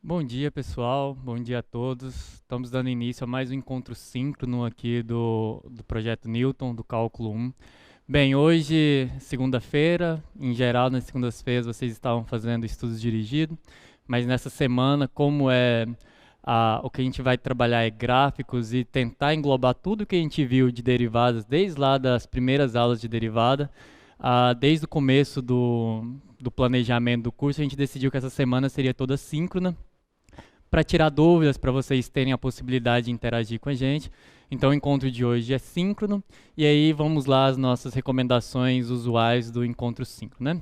Bom dia, pessoal. Bom dia a todos. Estamos dando início a mais um encontro síncrono aqui do projeto Newton, do Cálculo 1. Bem, hoje, segunda-feira, em geral, nas segundas-feiras vocês estavam fazendo estudos dirigidos, mas nessa semana, como o que a gente vai trabalhar é gráficos e tentar englobar tudo que a gente viu de derivadas, desde lá das primeiras aulas de derivada, desde o começo do planejamento do curso, a gente decidiu que essa semana seria toda síncrona, para tirar dúvidas, para vocês terem a possibilidade de interagir com a gente. Então o encontro de hoje é síncrono, e aí vamos lá às nossas recomendações usuais do encontro síncrono, né?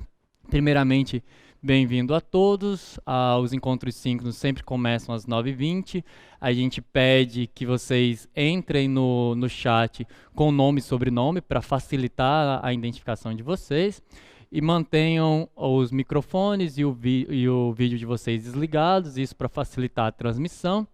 Primeiramente, bem-vindo a todos. Os encontros síncronos sempre começam às 9h20. A gente pede que vocês entrem no chat com nome e sobrenome para facilitar a identificação de vocês. E mantenham os microfones e o vídeo de vocês desligados, isso para facilitar a transmissão.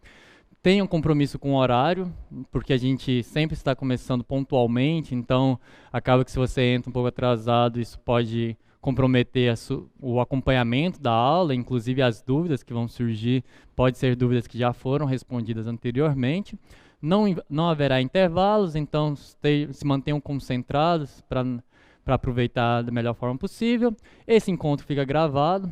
Tenham compromisso com o horário, porque a gente sempre está começando pontualmente, então acaba que se você entra um pouco atrasado, isso pode comprometer o acompanhamento da aula, inclusive as dúvidas que vão surgir, pode ser dúvidas que já foram respondidas anteriormente. Não haverá intervalos, então se mantenham concentrados para aproveitar da melhor forma possível. Esse encontro fica gravado,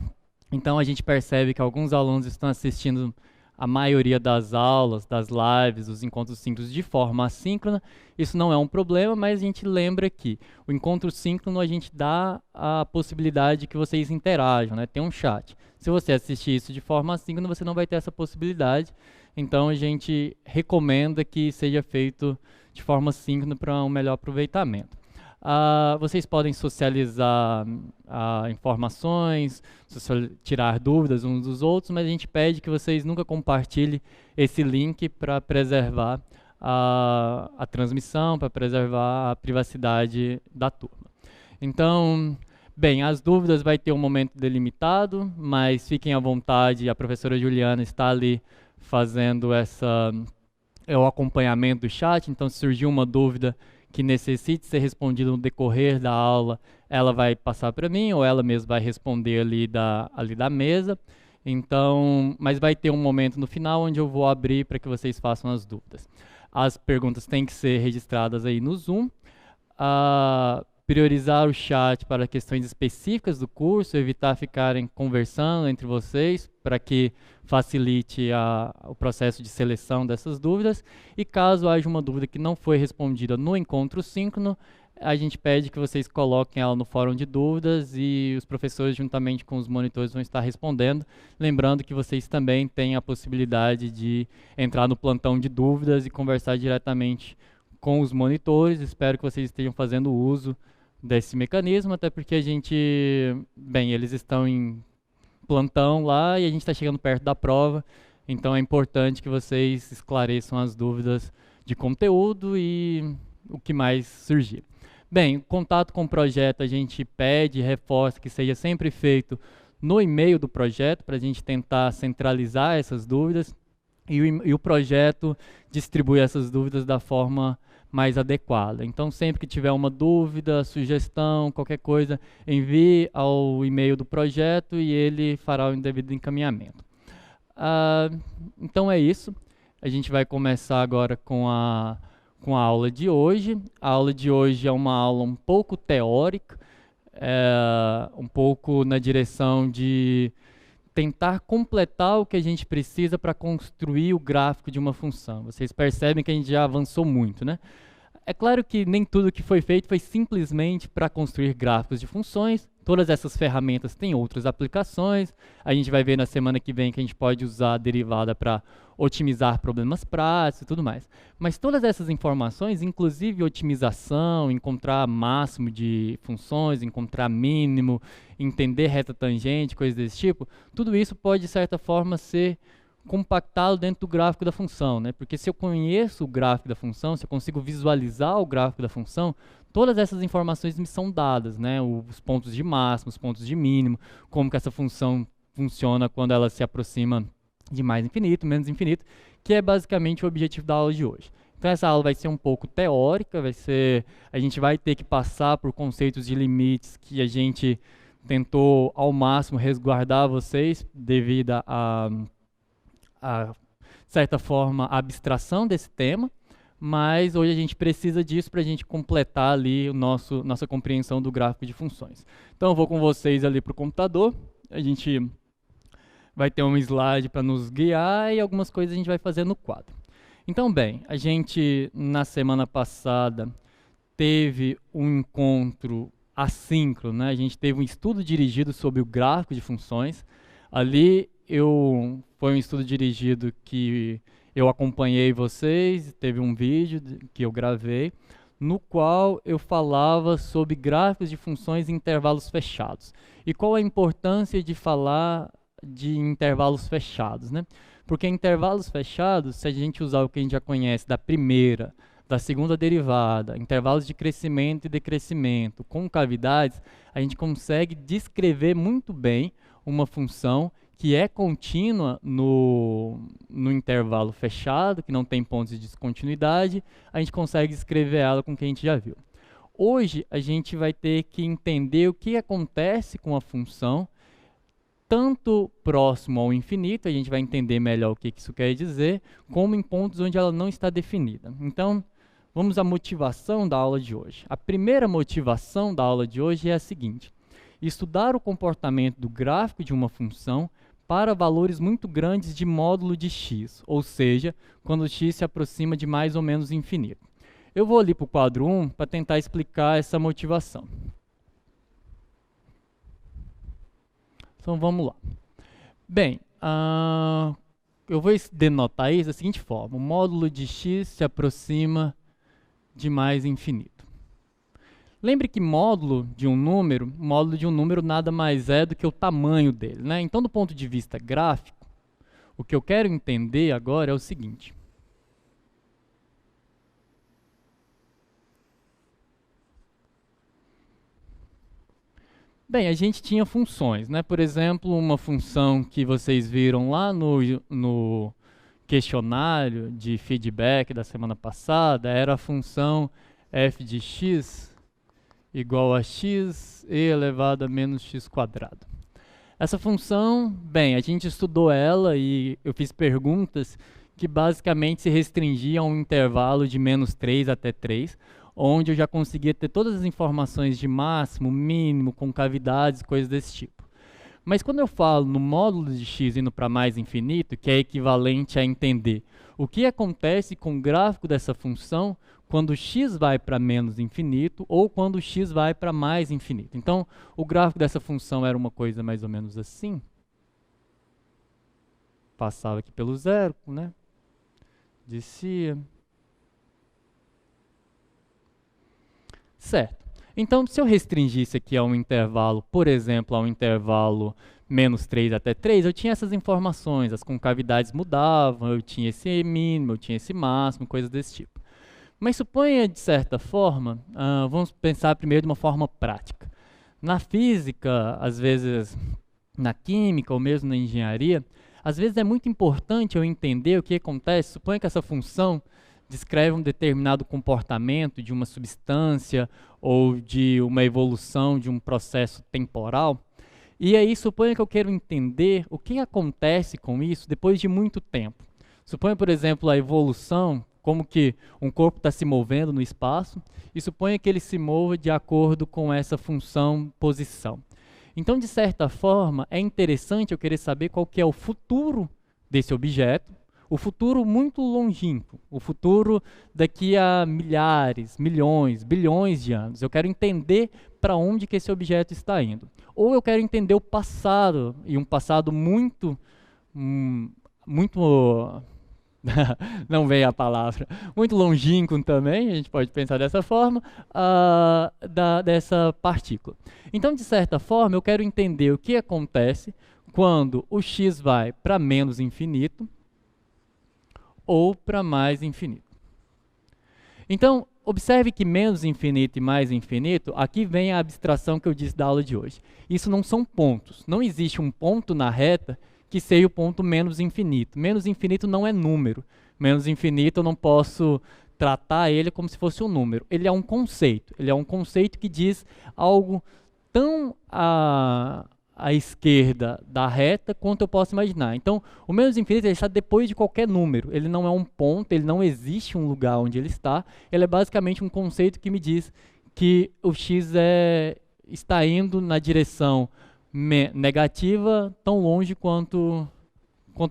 então a gente percebe que alguns alunos estão assistindo a maioria das aulas, das lives, dos encontros síncronos de forma assíncrona. Isso não é um problema, mas a gente lembra que o encontro síncrono a gente dá a possibilidade de que vocês interajam, né? Tem um chat. Se você assistir isso de forma assíncrona, você não vai ter essa possibilidade. Então a gente recomenda que seja feito de forma síncrona para um melhor aproveitamento. Vocês podem socializar informações, tirar dúvidas uns dos outros, mas a gente pede que vocês nunca compartilhem esse link para preservar a transmissão, para preservar a privacidade da turma. Então, bem, as dúvidas vai ter um momento delimitado, mas fiquem à vontade, a professora Juliana está ali fazendo o acompanhamento do chat, então se surgir uma dúvida que necessite ser respondida no decorrer da aula, ela vai passar para mim ou ela mesma vai responder ali da mesa. Então, mas vai ter um momento no final onde eu vou abrir para que vocês façam as dúvidas. As perguntas têm que ser registradas aí no Zoom. Priorizar o chat para questões específicas do curso, evitar ficarem conversando entre vocês, para que facilite o processo de seleção dessas dúvidas. E caso haja uma dúvida que não foi respondida no encontro síncrono, a gente pede que vocês coloquem ela no fórum de dúvidas e os professores, juntamente com os monitores, vão estar respondendo. Lembrando que vocês também têm a possibilidade de entrar no plantão de dúvidas e conversar diretamente com os monitores. Espero que vocês estejam fazendo uso desse mecanismo, até porque eles estão em plantão lá e a gente está chegando perto da prova, então é importante que vocês esclareçam as dúvidas de conteúdo e o que mais surgir. Bem, contato com o projeto a gente pede, reforça que seja sempre feito no e-mail do projeto, para a gente tentar centralizar essas dúvidas, e o projeto distribui essas dúvidas da forma mais adequada. Então, sempre que tiver uma dúvida, sugestão, qualquer coisa, envie ao e-mail do projeto e ele fará o devido encaminhamento. Então é isso. A gente vai começar agora com a aula de hoje. A aula de hoje é uma aula um pouco teórica, um pouco na direção de tentar completar o que a gente precisa para construir o gráfico de uma função. Vocês percebem que a gente já avançou muito, né? É claro que nem tudo que foi feito foi simplesmente para construir gráficos de funções. Todas essas ferramentas têm outras aplicações. A gente vai ver na semana que vem que a gente pode usar a derivada para otimizar problemas práticos e tudo mais. Mas todas essas informações, inclusive otimização, encontrar máximo de funções, encontrar mínimo, entender reta tangente, coisas desse tipo, tudo isso pode, de certa forma, ser compactá-lo dentro do gráfico da função, né? Porque se eu conheço o gráfico da função, se eu consigo visualizar o gráfico da função, todas essas informações me são dadas, né? Os pontos de máximo, os pontos de mínimo, como que essa função funciona quando ela se aproxima de mais infinito, menos infinito, que é basicamente o objetivo da aula de hoje. Então essa aula vai ser um pouco teórica, a gente vai ter que passar por conceitos de limites que a gente tentou ao máximo resguardar vocês devido de certa forma, a abstração desse tema, mas hoje a gente precisa disso para a gente completar ali nossa compreensão do gráfico de funções. Então eu vou com vocês ali para o computador, a gente vai ter um slide para nos guiar e algumas coisas a gente vai fazer no quadro. Então, bem, a gente na semana passada teve um encontro assíncrono, né? A gente teve um estudo dirigido sobre o gráfico de funções. Ali foi um estudo dirigido que eu acompanhei vocês, teve um vídeo que eu gravei, no qual eu falava sobre gráficos de funções em intervalos fechados. E qual a importância de falar de intervalos fechados, né? Porque em intervalos fechados, se a gente usar o que a gente já conhece da primeira, da segunda derivada, intervalos de crescimento e decrescimento, com cavidades, a gente consegue descrever muito bem uma função que é contínua no intervalo fechado, que não tem pontos de descontinuidade, a gente consegue descrever ela com o que a gente já viu. Hoje, a gente vai ter que entender o que acontece com a função, tanto próximo ao infinito, a gente vai entender melhor o que isso quer dizer, como em pontos onde ela não está definida. Então, vamos à motivação da aula de hoje. A primeira motivação da aula de hoje é a seguinte: estudar o comportamento do gráfico de uma função para valores muito grandes de módulo de x, ou seja, quando x se aproxima de mais ou menos infinito. Eu vou ali para o quadro 1 para tentar explicar essa motivação. Então vamos lá. Bem, eu vou denotar isso da seguinte forma: o módulo de x se aproxima de mais infinito. Lembre que módulo de um número nada mais é do que o tamanho dele, né? Então, do ponto de vista gráfico, o que eu quero entender agora é o seguinte. Bem, a gente tinha funções, né? Por exemplo, uma função que vocês viram lá no questionário de feedback da semana passada era a função f de x igual a x e elevado a menos x quadrado. Essa função, bem, a gente estudou ela e eu fiz perguntas que basicamente se restringiam a um intervalo de menos 3 até 3, onde eu já conseguia ter todas as informações de máximo, mínimo, concavidades, coisas desse tipo. Mas quando eu falo no módulo de x indo para mais infinito, que é equivalente a entender o que acontece com o gráfico dessa função quando x vai para menos infinito ou quando x vai para mais infinito. Então, o gráfico dessa função era uma coisa mais ou menos assim. Passava aqui pelo zero, né? Descia. Certo. Então, se eu restringisse aqui a um intervalo, por exemplo, a um intervalo menos 3 até 3, eu tinha essas informações, as concavidades mudavam, eu tinha esse mínimo, eu tinha esse máximo, coisas desse tipo. Mas suponha, de certa forma, vamos pensar primeiro de uma forma prática. Na física, às vezes na química ou mesmo na engenharia, às vezes é muito importante eu entender o que acontece. Suponha que essa função descreve um determinado comportamento de uma substância ou de uma evolução de um processo temporal. E aí, suponha que eu quero entender o que acontece com isso depois de muito tempo. Suponha, por exemplo, a evolução, como que um corpo está se movendo no espaço, e suponha que ele se mova de acordo com essa função posição. Então, de certa forma, é interessante eu querer saber qual que é o futuro desse objeto, o futuro muito longínquo, o futuro daqui a milhares, milhões, bilhões de anos. Eu quero entender para onde que esse objeto está indo. Ou eu quero entender o passado, e um passado muito não vem a palavra, muito longínquo também, a gente pode pensar dessa forma, dessa partícula. Então, de certa forma, eu quero entender o que acontece quando o x vai para menos infinito ou para mais infinito. Então, observe que menos infinito e mais infinito, aqui vem a abstração que eu disse da aula de hoje. Isso não são pontos, não existe um ponto na reta que seja o ponto menos infinito. Menos infinito não é número. Menos infinito eu não posso tratar ele como se fosse um número. Ele é um conceito. Ele é um conceito que diz algo tão à esquerda da reta quanto eu posso imaginar. Então, o menos infinito ele está depois de qualquer número. Ele não é um ponto, ele não existe um lugar onde ele está. Ele é basicamente um conceito que me diz que o x está indo na direção negativa tão longe quanto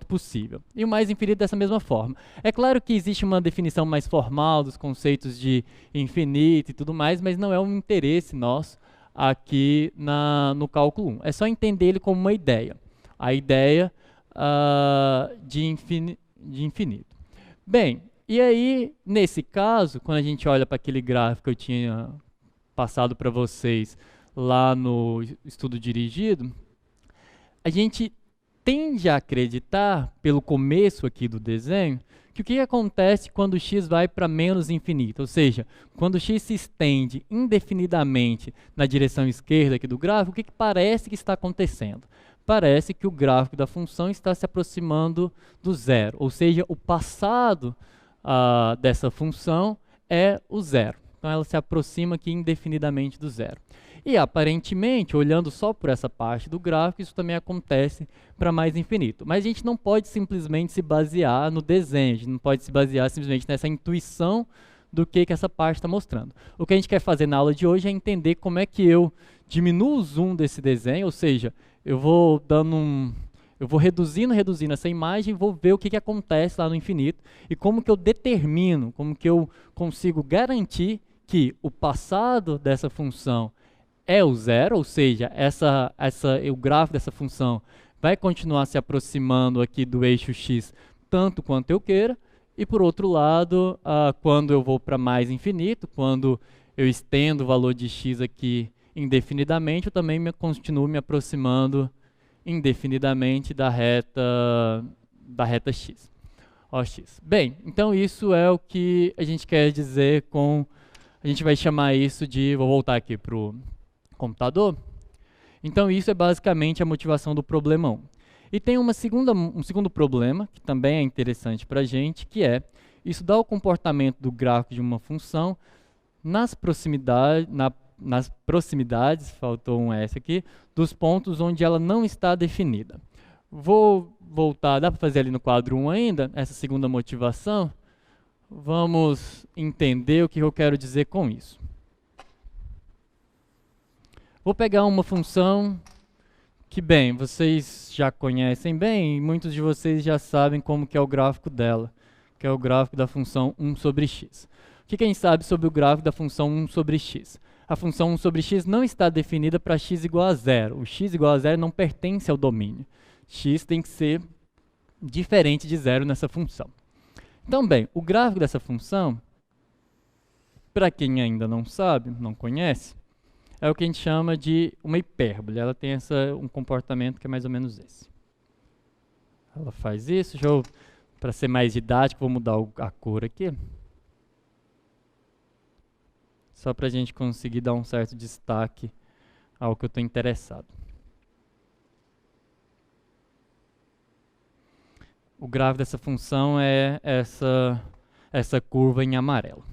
possível. E o mais infinito dessa mesma forma. É claro que existe uma definição mais formal dos conceitos de infinito e tudo mais, mas não é um interesse nosso aqui no cálculo 1. É só entender ele como uma ideia. A ideia de infinito. Bem, e aí, nesse caso, quando a gente olha para aquele gráfico que eu tinha passado para vocês lá no estudo dirigido, a gente tende a acreditar, pelo começo aqui do desenho, que o que acontece quando x vai para menos infinito, ou seja, quando x se estende indefinidamente na direção esquerda aqui do gráfico, o que parece que está acontecendo? Parece que o gráfico da função está se aproximando do zero, ou seja, o passado dessa função é o zero. Então ela se aproxima aqui indefinidamente do zero. E aparentemente, olhando só por essa parte do gráfico, isso também acontece para mais infinito. Mas a gente não pode simplesmente se basear no desenho, a gente não pode se basear simplesmente nessa intuição do que essa parte está mostrando. O que a gente quer fazer na aula de hoje é entender como é que eu diminuo o zoom desse desenho, ou seja, eu vou reduzindo essa imagem e vou ver o que acontece lá no infinito e como que eu determino, como que eu consigo garantir que o passado dessa função é o zero, ou seja, o gráfico dessa função vai continuar se aproximando aqui do eixo x tanto quanto eu queira, e por outro lado, quando eu vou para mais infinito, quando eu estendo o valor de x aqui indefinidamente, eu também continuo me aproximando indefinidamente da reta x. OX. Bem, então isso é o que a gente quer dizer com... A gente vai chamar isso de... Vou voltar aqui para o computador. Então isso é basicamente a motivação do problema 1. E tem um segundo problema, que também é interessante para a gente, que é estudar o comportamento do gráfico de uma função nas proximidades, faltou um S aqui, dos pontos onde ela não está definida. Vou voltar, dá para fazer ali no quadro 1 ainda, essa segunda motivação. Vamos entender o que eu quero dizer com isso. Vou pegar uma função que, bem, vocês já conhecem bem, e muitos de vocês já sabem como que é o gráfico dela, que é o gráfico da função 1 sobre x. O que a gente sabe sobre o gráfico da função 1 sobre x? A função 1 sobre x não está definida para x igual a zero. O x igual a zero não pertence ao domínio. X tem que ser diferente de zero nessa função. Então, bem, o gráfico dessa função, para quem ainda não sabe, não conhece, é o que a gente chama de uma hipérbole. Ela tem um comportamento que é mais ou menos esse. Ela faz isso. Para ser mais didático, vou mudar a cor aqui. Só para a gente conseguir dar um certo destaque ao que eu estou interessado. O gráfico dessa função é essa curva em amarelo.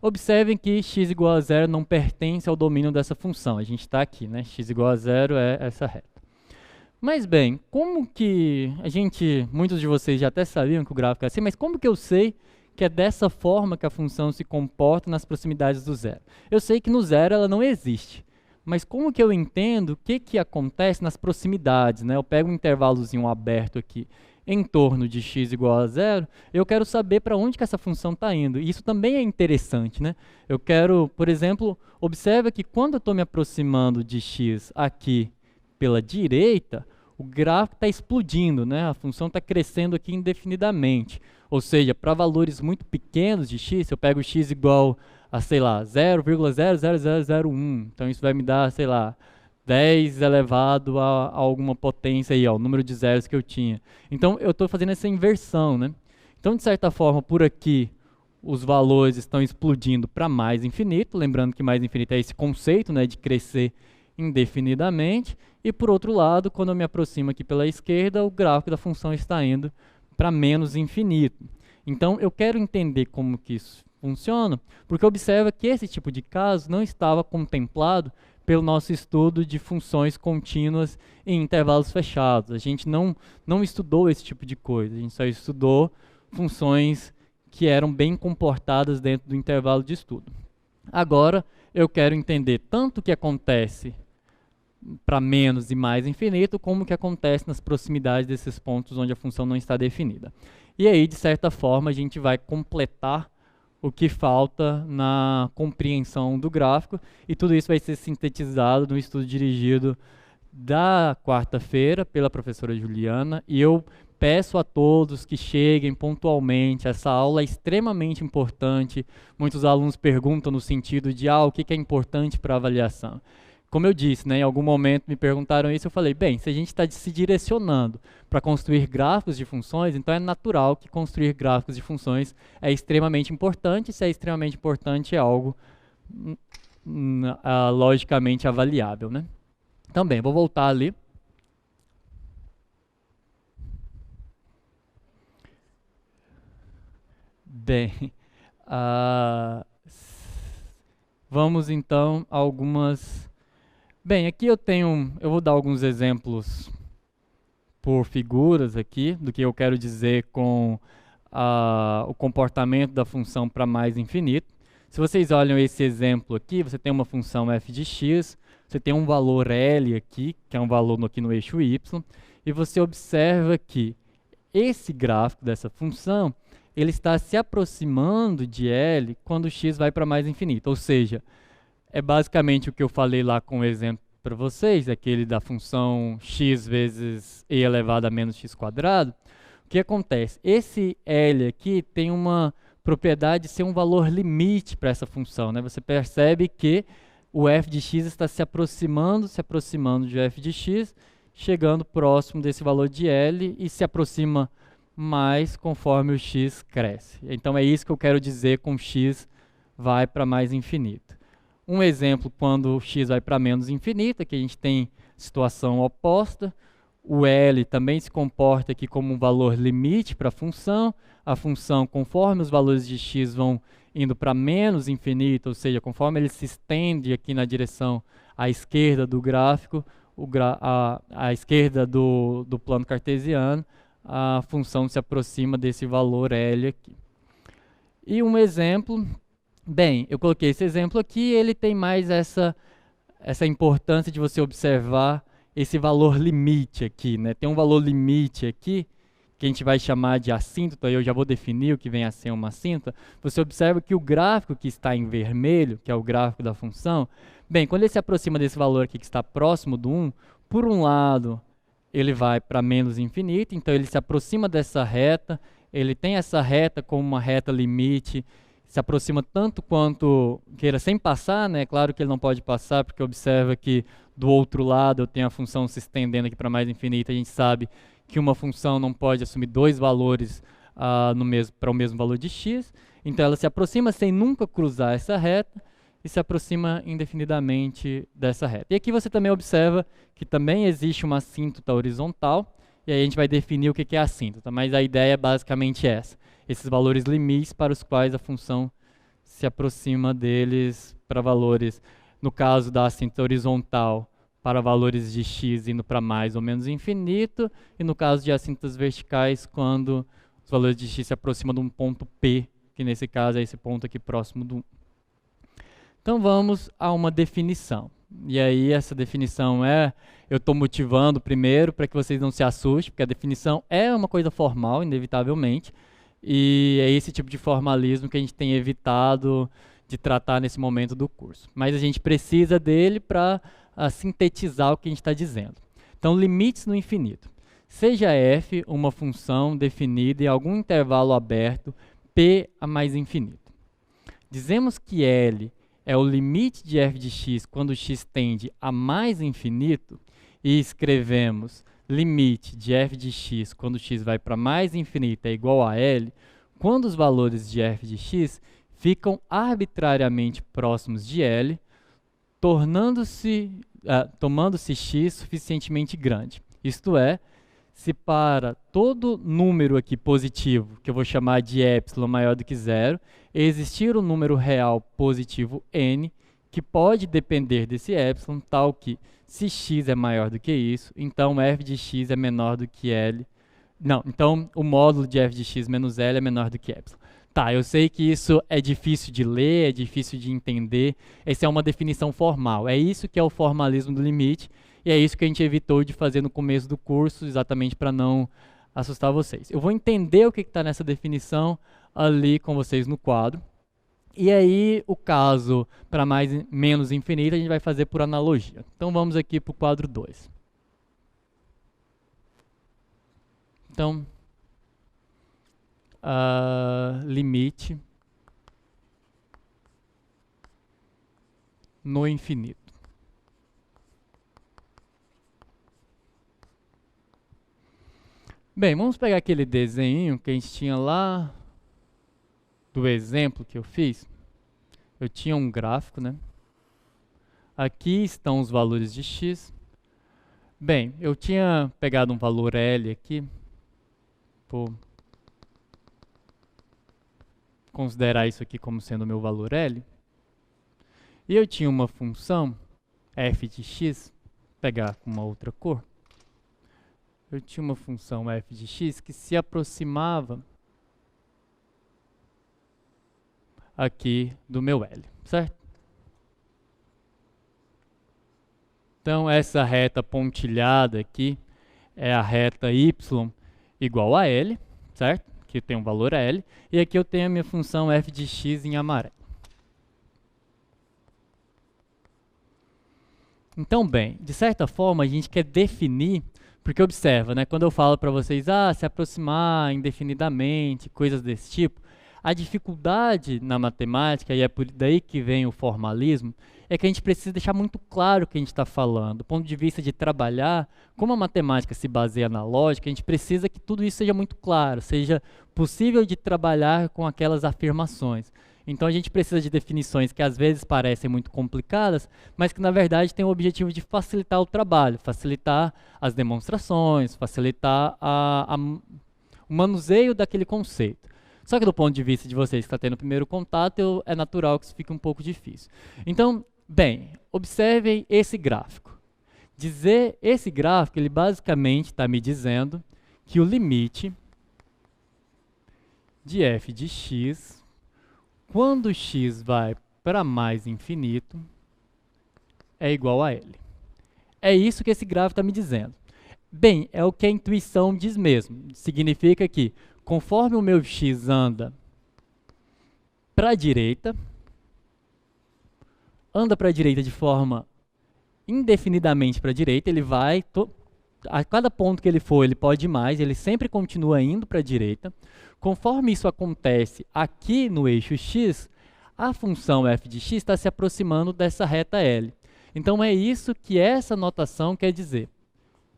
Observem que x igual a zero não pertence ao domínio dessa função. A gente está aqui, né? X igual a zero é essa reta. Mas bem, como que muitos de vocês já até sabiam que o gráfico é assim, mas como que eu sei que é dessa forma que a função se comporta nas proximidades do zero? Eu sei que no zero ela não existe, mas como que eu entendo o que acontece nas proximidades, né? Eu pego um intervalozinho aberto aqui em torno de x igual a zero, eu quero saber para onde que essa função está indo. E isso também é interessante, né? Eu quero, por exemplo, observa que quando eu estou me aproximando de x aqui pela direita, o gráfico está explodindo, né? A função está crescendo aqui indefinidamente. Ou seja, para valores muito pequenos de x, se eu pego x igual a, sei lá, 0,00001, então isso vai me dar, sei lá, 10 elevado a alguma potência aí, ó, o número de zeros que eu tinha. Então, eu estou fazendo essa inversão, né? Então, de certa forma, por aqui, os valores estão explodindo para mais infinito, lembrando que mais infinito é esse conceito, né, de crescer indefinidamente, e por outro lado, quando eu me aproximo aqui pela esquerda, o gráfico da função está indo para menos infinito. Então, eu quero entender como que isso funciona, porque observa que esse tipo de caso não estava contemplado pelo nosso estudo de funções contínuas em intervalos fechados. A gente não estudou esse tipo de coisa, a gente só estudou funções que eram bem comportadas dentro do intervalo de estudo. Agora, eu quero entender tanto o que acontece para menos e mais infinito, como o que acontece nas proximidades desses pontos onde a função não está definida. E aí, de certa forma, a gente vai completar o que falta na compreensão do gráfico, e tudo isso vai ser sintetizado no estudo dirigido da quarta-feira pela professora Juliana, e eu peço a todos que cheguem pontualmente. Essa aula é extremamente importante. Muitos alunos perguntam no sentido de o que é importante para a avaliação. Como eu disse, né, em algum momento me perguntaram isso, eu falei, bem, se a gente está se direcionando para construir gráficos de funções, então é natural que construir gráficos de funções é extremamente importante. Se é extremamente importante, é algo logicamente avaliável, né? Então, bem, vou voltar ali. Bem, vamos então a algumas... Bem, aqui eu vou dar alguns exemplos por figuras aqui, do que eu quero dizer com o comportamento da função para mais infinito. Se vocês olham esse exemplo aqui, você tem uma função f de x, você tem um valor L aqui, que é um valor aqui no eixo y, e você observa que esse gráfico dessa função, ele está se aproximando de L quando x vai para mais infinito, ou seja, é basicamente o que eu falei lá com o exemplo para vocês, aquele da função x vezes e elevado a menos x quadrado. O que acontece? Esse L aqui tem uma propriedade de ser um valor limite para essa função, né? Você percebe que o f de x está se aproximando de f de x, chegando próximo desse valor de L e se aproxima mais conforme o x cresce. Então é isso que eu quero dizer com x vai para mais infinito. Um exemplo, quando o x vai para menos infinito, aqui a gente tem situação oposta. O L também se comporta aqui como um valor limite para a função. A função, conforme os valores de x vão indo para menos infinito, ou seja, conforme ele se estende aqui na direção à esquerda do gráfico, à esquerda do plano cartesiano, a função se aproxima desse valor L aqui. E um exemplo... Bem, eu coloquei esse exemplo aqui, ele tem mais essa importância de você observar esse valor limite aqui, né? Tem um valor limite aqui, que a gente vai chamar de assíntota, aí eu já vou definir o que vem a ser uma assíntota. Você observa que o gráfico que está em vermelho, que é o gráfico da função, bem, quando ele se aproxima desse valor aqui que está próximo do 1, por um lado, ele vai para menos infinito, então ele se aproxima dessa reta, ele tem essa reta como uma reta limite, se aproxima tanto quanto queira sem passar, né? Claro que ele não pode passar, porque observa que do outro lado eu tenho a função se estendendo aqui para mais infinito. A gente sabe que uma função não pode assumir dois valores para o mesmo valor de x. Então ela se aproxima sem nunca cruzar essa reta e se aproxima indefinidamente dessa reta. E aqui você também observa que também existe uma assíntota horizontal, e aí a gente vai definir o que é assíntota, mas a ideia é basicamente essa. Esses valores limites para os quais a função se aproxima deles para valores, no caso da assíntota horizontal, para valores de x indo para mais ou menos infinito, e no caso de assíntotas verticais, quando os valores de x se aproximam de um ponto P, que nesse caso é esse ponto aqui próximo do 1. Então vamos a uma definição. E aí essa definição eu estou motivando primeiro para que vocês não se assustem, porque a definição é uma coisa formal, inevitavelmente, e é esse tipo de formalismo que a gente tem evitado de tratar nesse momento do curso. Mas a gente precisa dele para sintetizar o que a gente está dizendo. Então, limites no infinito. Seja f uma função definida em algum intervalo aberto, p a mais infinito. Dizemos que L é o limite de f de x quando x tende a mais infinito, e escrevemos limite de f de x quando x vai para mais infinito é igual a L, quando os valores de f de x ficam arbitrariamente próximos de L, tomando-se x suficientemente grande. Isto é, se para todo número aqui positivo, que eu vou chamar de epsilon maior do que zero, existir um número real positivo n, que pode depender desse epsilon, tal que se x é maior do que isso, então f de x é menor do que L. Não, então o módulo de f de x menos L é menor do que epsilon. Tá, eu sei que isso é difícil de ler, é difícil de entender. Essa é uma definição formal. É isso que é o formalismo do limite, e é isso que a gente evitou de fazer no começo do curso, exatamente para não assustar vocês. Eu vou entender o que está nessa definição ali com vocês no quadro. E aí, o caso para menos infinito, a gente vai fazer por analogia. Então, vamos aqui para o quadro 2. Então, limite no infinito. Bem, vamos pegar aquele desenho que a gente tinha lá do exemplo que eu fiz. Eu tinha um gráfico, né? Aqui estão os valores de x. Bem, eu tinha pegado um valor L aqui. Vou considerar isso aqui como sendo o meu valor L. E eu tinha uma função f de x, vou pegar com uma outra cor. Eu tinha uma função f de x que se aproximava aqui do meu L, certo? Então, essa reta pontilhada aqui é a reta y igual a L, certo? Que tem um valor L. E aqui eu tenho a minha função f de x em amarelo. Então, bem, de certa forma, a gente quer definir, porque observa, né, quando eu falo para vocês, se aproximar indefinidamente, coisas desse tipo, a dificuldade na matemática, e é por daí que vem o formalismo, é que a gente precisa deixar muito claro o que a gente está falando. Do ponto de vista de trabalhar, como a matemática se baseia na lógica, a gente precisa que tudo isso seja muito claro, seja possível de trabalhar com aquelas afirmações. Então a gente precisa de definições que às vezes parecem muito complicadas, mas que na verdade têm o objetivo de facilitar o trabalho, facilitar as demonstrações, facilitar o manuseio daquele conceito. Só que do ponto de vista de vocês que estão tendo o primeiro contato, é natural que isso fique um pouco difícil. Então, bem, observem esse gráfico. Esse gráfico, ele basicamente está me dizendo que o limite de f de x, quando x vai para mais infinito, é igual a L. É isso que esse gráfico está me dizendo. Bem, é o que a intuição diz mesmo. Significa que conforme o meu x anda para a direita de forma indefinidamente para a direita, ele vai, a cada ponto que ele for, ele pode ir mais, ele sempre continua indo para a direita. Conforme isso acontece aqui no eixo x, a função f de x está se aproximando dessa reta L. Então é isso que essa notação quer dizer.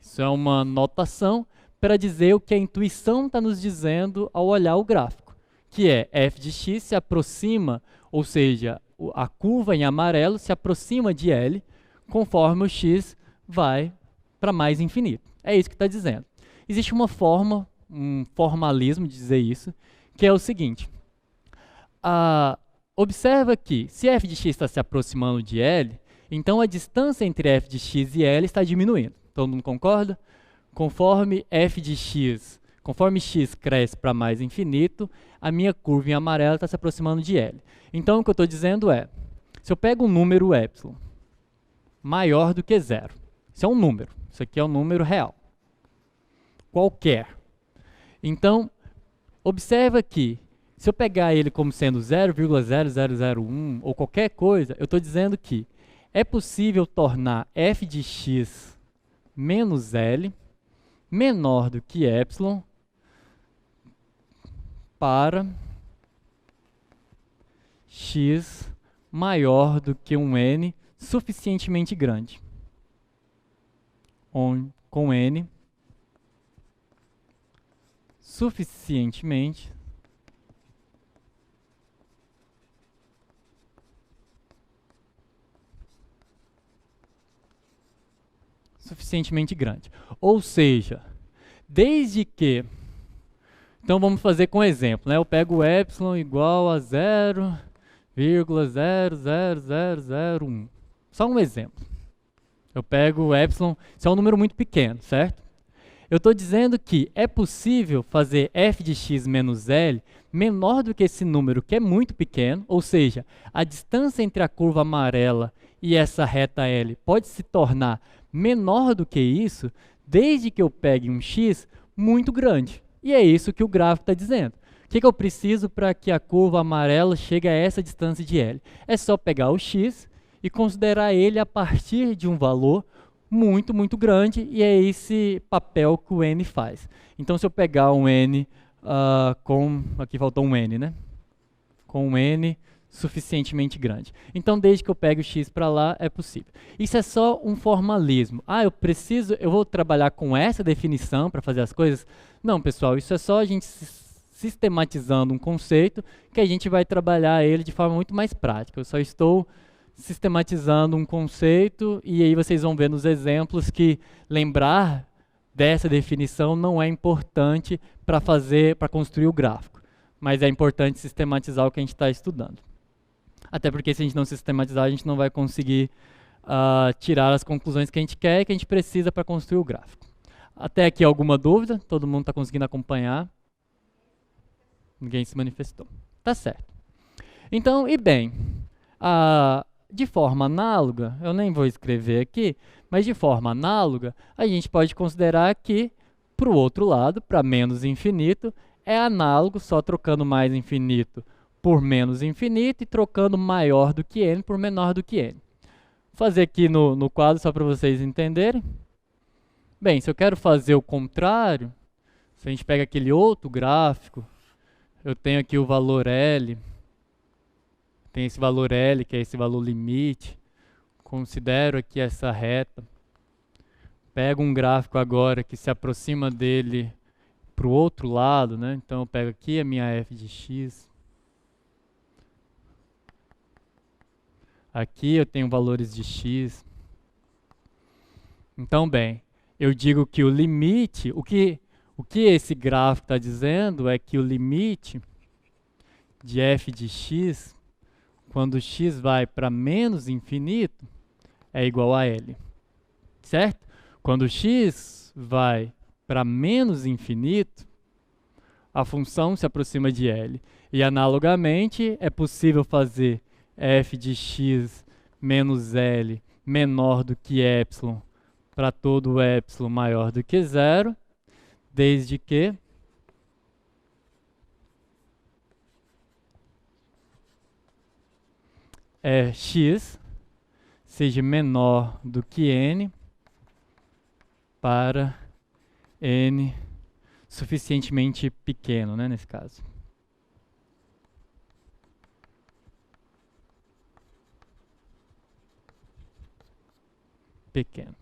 Isso é uma notação para dizer o que a intuição está nos dizendo ao olhar o gráfico, que é f de x se aproxima, ou seja, a curva em amarelo se aproxima de L, conforme o x vai para mais infinito. É isso que está dizendo. Existe uma forma, um formalismo de dizer isso, que é o seguinte. Observa que, se f de x está se aproximando de L, então a distância entre f de x e L está diminuindo. Todo mundo concorda? Conforme x cresce para mais infinito, a minha curva em amarelo está se aproximando de L. Então, o que eu estou dizendo é, se eu pego um número epsilon maior do que zero, isso é um número, isso aqui é um número real, qualquer. Então, observa que, se eu pegar ele como sendo 0,0001 ou qualquer coisa, eu estou dizendo que é possível tornar f de x menos L menor do que epsilon para x maior do que um n suficientemente grande. Com n suficientemente grande. Ou seja, desde que... Então vamos fazer com exemplo, né? Eu pego o epsilon igual a 0,0001 0,00001. Só um exemplo. Eu pego o epsilon, isso é um número muito pequeno, certo? Eu estou dizendo que é possível fazer f de x menos L menor do que esse número, que é muito pequeno, ou seja, a distância entre a curva amarela e essa reta L pode se tornar menor do que isso, desde que eu pegue um x muito grande. E é isso que o gráfico está dizendo. O que eu preciso para que a curva amarela chegue a essa distância de L? É só pegar o x e considerar ele a partir de um valor muito, muito grande, e é esse papel que o n faz. Então, se eu pegar um n aqui faltou um n, né? Com um n suficientemente grande. Então, desde que eu pegue o x para lá, é possível. Isso é só um formalismo. Eu vou trabalhar com essa definição para fazer as coisas? Não, pessoal, isso é só a gente sistematizando um conceito que a gente vai trabalhar ele de forma muito mais prática. Eu só estou sistematizando um conceito e aí vocês vão ver nos exemplos que lembrar dessa definição não é importante para construir o gráfico, mas é importante sistematizar o que a gente está estudando. Até porque se a gente não sistematizar, a gente não vai conseguir tirar as conclusões que a gente quer e que a gente precisa para construir o gráfico. Até aqui alguma dúvida? Todo mundo está conseguindo acompanhar? Ninguém se manifestou. Tá certo. Então, de forma análoga, eu nem vou escrever aqui, mas de forma análoga, a gente pode considerar que, para o outro lado, para menos infinito, é análogo, só trocando mais infinito por menos infinito e trocando maior do que n por menor do que n. Vou fazer aqui no quadro só para vocês entenderem. Bem, se eu quero fazer o contrário, se a gente pega aquele outro gráfico, eu tenho aqui o valor L, tem esse valor L, que é esse valor limite, considero aqui essa reta, pego um gráfico agora que se aproxima dele para o outro lado, né? Então eu pego aqui a minha f de x, aqui eu tenho valores de x, então bem, eu digo que o limite, o que esse gráfico está dizendo é que o limite de f de x, quando x vai para menos infinito, é igual a L, certo? Quando x vai para menos infinito, a função se aproxima de L. E analogamente, é possível fazer f de x menos L menor do que epsilon para todo epsilon maior do que zero, desde que x seja menor do que n para n suficientemente pequeno, né, nesse caso. Pequeno.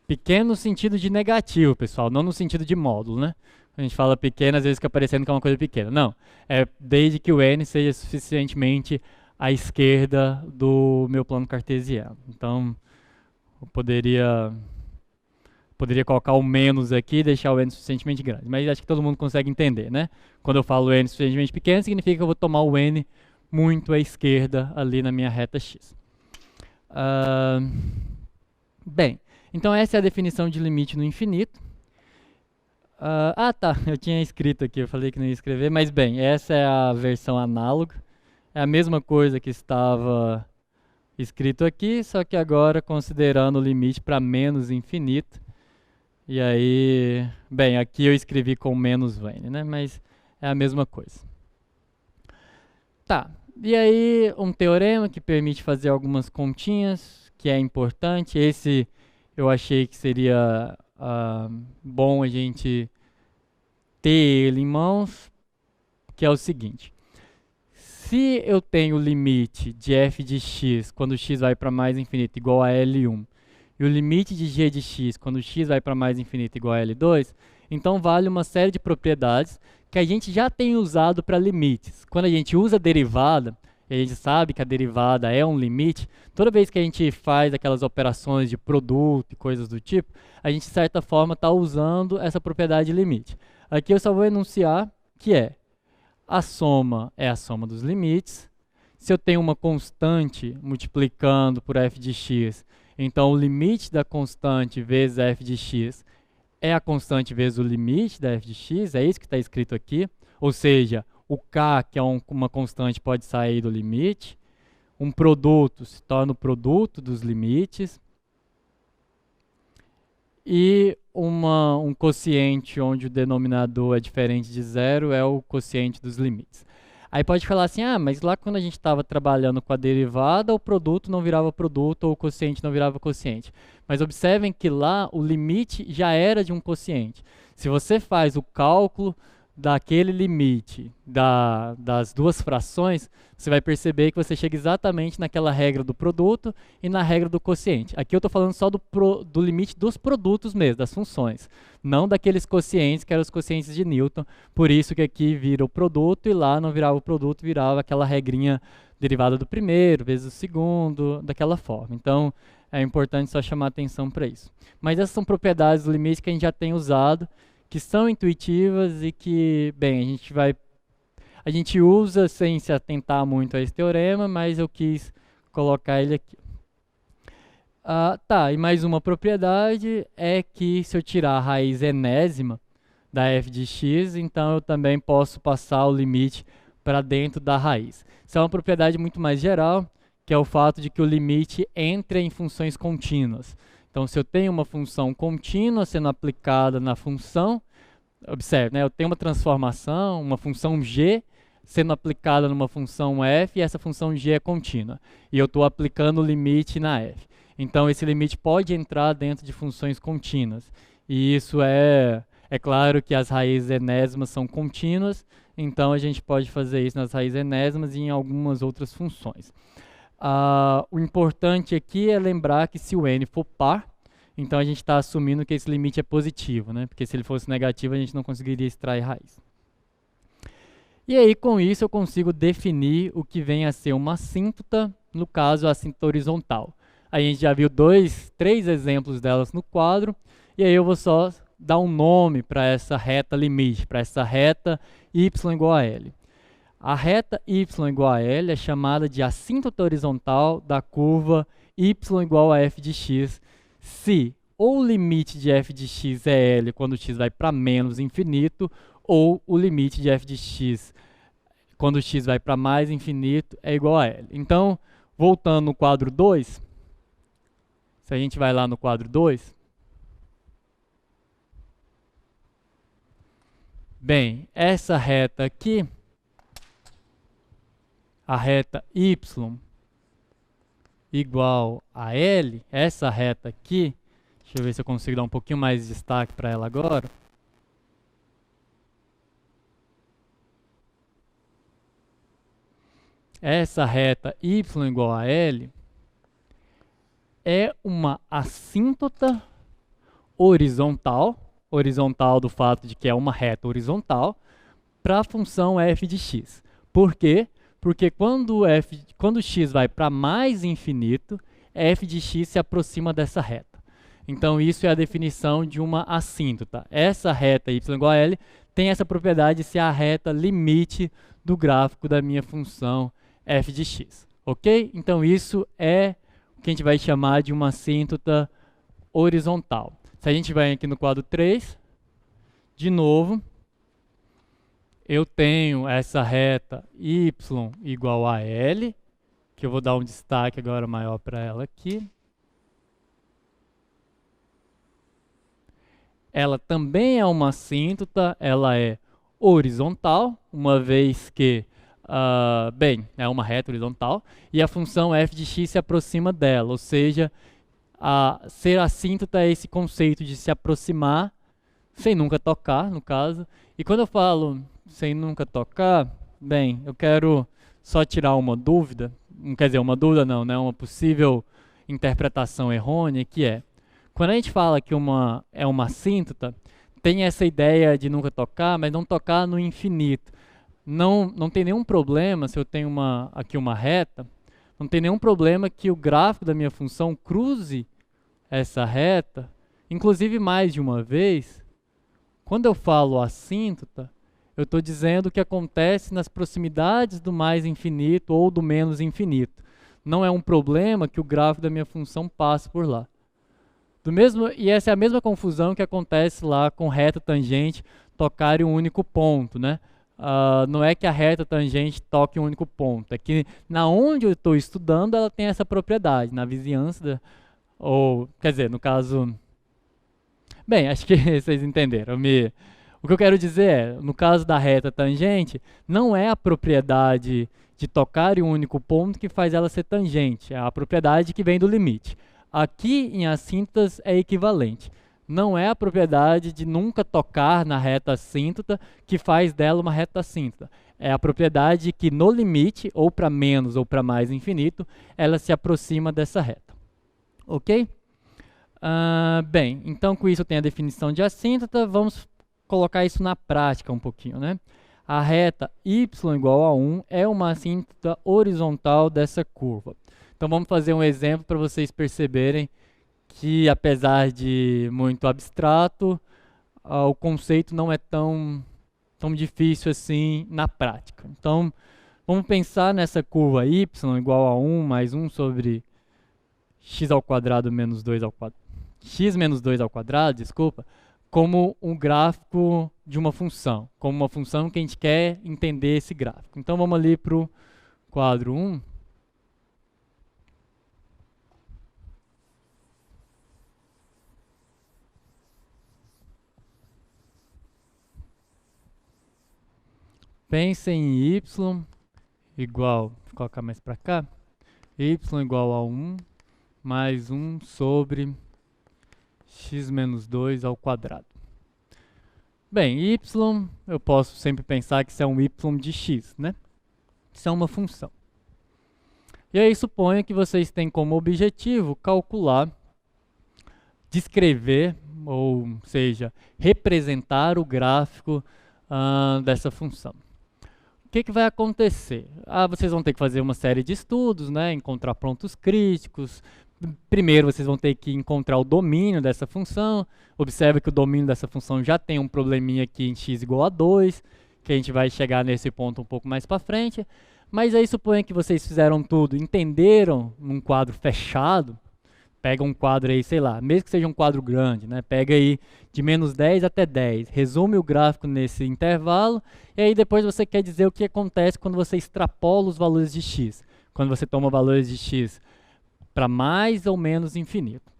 Pequeno no sentido de negativo, pessoal, não no sentido de módulo, né? A gente fala pequeno, às vezes fica parecendo que é uma coisa pequena. Não, é desde que o n seja suficientemente à esquerda do meu plano cartesiano. Então, eu poderia colocar o menos aqui e deixar o n suficientemente grande. Mas acho que todo mundo consegue entender, né? Quando eu falo n suficientemente pequeno, significa que eu vou tomar o n muito à esquerda ali na minha reta x. Bem, então essa é a definição de limite no infinito. Tá, eu tinha escrito aqui, eu falei que não ia escrever, mas bem, essa é a versão análoga. É a mesma coisa que estava escrito aqui, só que agora considerando o limite para menos infinito. E aí, bem, aqui eu escrevi com menos n, né? Mas é a mesma coisa. Tá, e aí um teorema que permite fazer algumas continhas, que é importante. Esse eu achei que seria bom a gente ter ele em mãos, que é o seguinte. Se eu tenho o limite de f de x quando x vai para mais infinito igual a L1, e o limite de g de x quando x vai para mais infinito igual a L2, então vale uma série de propriedades que a gente já tem usado para limites. Quando a gente usa derivada, e a gente sabe que a derivada é um limite, toda vez que a gente faz aquelas operações de produto e coisas do tipo, a gente de certa forma está usando essa propriedade de limite. Aqui eu só vou enunciar que é A soma é a soma dos limites. Se eu tenho uma constante multiplicando por f de x, então o limite da constante vezes a f de x é a constante vezes o limite da f de x, é isso que está escrito aqui. Ou seja, o k, que é uma constante, pode sair do limite. Um produto se torna o produto dos limites. E um quociente onde o denominador é diferente de zero é o quociente dos limites. Aí pode falar assim, mas lá quando a gente estava trabalhando com a derivada, o produto não virava produto ou o quociente não virava quociente. Mas observem que lá o limite já era de um quociente. Se você faz o cálculo daquele limite das duas frações, você vai perceber que você chega exatamente naquela regra do produto e na regra do quociente. Aqui eu estou falando só do limite dos produtos mesmo, das funções, não daqueles quocientes que eram os quocientes de Newton. Por isso que aqui vira o produto e lá não virava o produto, virava aquela regrinha derivada do primeiro vezes o segundo, daquela forma. Então é importante só chamar atenção para isso. Mas essas são propriedades do limite que a gente já tem usado, que são intuitivas e que, bem, a gente usa sem se atentar muito a esse teorema, mas eu quis colocar ele aqui. E mais uma propriedade é que se eu tirar a raiz enésima da f de x, então eu também posso passar o limite para dentro da raiz. Isso é uma propriedade muito mais geral, que é o fato de que o limite entra em funções contínuas. Então, se eu tenho uma função contínua sendo aplicada na função, observe, né, eu tenho uma transformação, uma função g, sendo aplicada numa função f, e essa função g é contínua. E eu estou aplicando o limite na f. Então, esse limite pode entrar dentro de funções contínuas. E isso é claro que as raízes enésimas são contínuas, então a gente pode fazer isso nas raízes enésimas e em algumas outras funções. O importante aqui é lembrar que se o n for par, então a gente está assumindo que esse limite é positivo, né? Porque se ele fosse negativo, a gente não conseguiria extrair raiz. E aí, com isso, eu consigo definir o que vem a ser uma assíntota, no caso, a assíntota horizontal. A gente já viu 3 exemplos delas no quadro, e aí eu vou só dar um nome para essa reta limite, para essa reta y igual a L. A reta y igual a L é chamada de assíntota horizontal da curva y igual a f de x, se ou o limite de f de x é L quando x vai para menos infinito, ou o limite de f de x quando x vai para mais infinito é igual a L. Então, voltando no quadro 2, se a gente vai lá no quadro 2, bem, essa reta aqui, a reta y igual a L, essa reta aqui, deixa eu ver se eu consigo dar um pouquinho mais de destaque para ela agora. Essa reta y igual a L é uma assíntota horizontal do fato de que é uma reta horizontal, para a função f de x. Por quê? Porque quando x vai para mais infinito, f de x se aproxima dessa reta. Então, isso é a definição de uma assíntota. Essa reta y igual a L tem essa propriedade de ser a reta limite do gráfico da minha função f de x. Ok? Então, isso é o que a gente vai chamar de uma assíntota horizontal. Se a gente vai aqui no quadro 3, de novo, eu tenho essa reta y igual a L, que eu vou dar um destaque agora maior para ela aqui. Ela também é uma assíntota, ela é horizontal, uma vez que, é uma reta horizontal, e a função f de x se aproxima dela, ou seja, ser assíntota é esse conceito de se aproximar, sem nunca tocar, no caso. E quando eu falo sem nunca tocar, bem, eu quero só tirar uma dúvida, quer dizer, uma dúvida não, né? Uma possível interpretação errônea, que é, quando a gente fala que é uma assíntota, tem essa ideia de nunca tocar, mas não tocar no infinito. Não tem nenhum problema se eu tenho aqui uma reta, não tem nenhum problema que o gráfico da minha função cruze essa reta, inclusive mais de uma vez. Quando eu falo assíntota, Eu estou dizendo o que acontece nas proximidades do mais infinito ou do menos infinito. Não é um problema que o gráfico da minha função passe por lá. E essa é a mesma confusão que acontece lá com reta tangente tocar em um único ponto, né? Não é que a reta tangente toque em um único ponto, é que na onde eu estou estudando ela tem essa propriedade, na vizinhança, quer dizer, no caso... Bem, acho que vocês entenderam. O que eu quero dizer é, no caso da reta tangente, não é a propriedade de tocar em um único ponto que faz ela ser tangente, é a propriedade que vem do limite. Aqui em assíntotas é equivalente. Não é a propriedade de nunca tocar na reta assíntota que faz dela uma reta assíntota. É a propriedade que no limite, ou para menos ou para mais infinito, ela se aproxima dessa reta. Ok? Bem, então com isso eu tenho a definição de assíntota, vamos colocar isso na prática um pouquinho, né? A reta y igual a 1 é uma assíntota horizontal dessa curva. Então vamos fazer um exemplo para vocês perceberem que, apesar de muito abstrato, o conceito não é tão difícil assim na prática. Então, vamos pensar nessa curva y igual a 1 mais 1 sobre x ao quadrado menos 2 ao quadrado, x menos 2 ao quadrado, desculpa, como um gráfico de uma função, como uma função que a gente quer entender esse gráfico. Então, vamos ali para o quadro 1. Pense em y igual, vou colocar mais para cá, y igual a 1 mais 1 sobre x menos 2 ao quadrado. Bem, y, eu posso sempre pensar que isso é um y de x, né? Isso é uma função. E aí suponha que vocês têm como objetivo calcular, descrever, ou seja, representar o gráfico dessa função. O que vai acontecer? Vocês vão ter que fazer uma série de estudos, né? Encontrar pontos críticos. Primeiro, vocês vão ter que encontrar o domínio dessa função. Observe que o domínio dessa função já tem um probleminha aqui em x igual a 2, que a gente vai chegar nesse ponto um pouco mais para frente. Mas aí suponha que vocês fizeram tudo, entenderam num quadro fechado. Pega um quadro aí, sei lá, mesmo que seja um quadro grande, né? Pega aí de menos 10 até 10, resume o gráfico nesse intervalo, e aí depois você quer dizer o que acontece quando você extrapola os valores de x, quando você toma valores de x para mais ou menos infinito.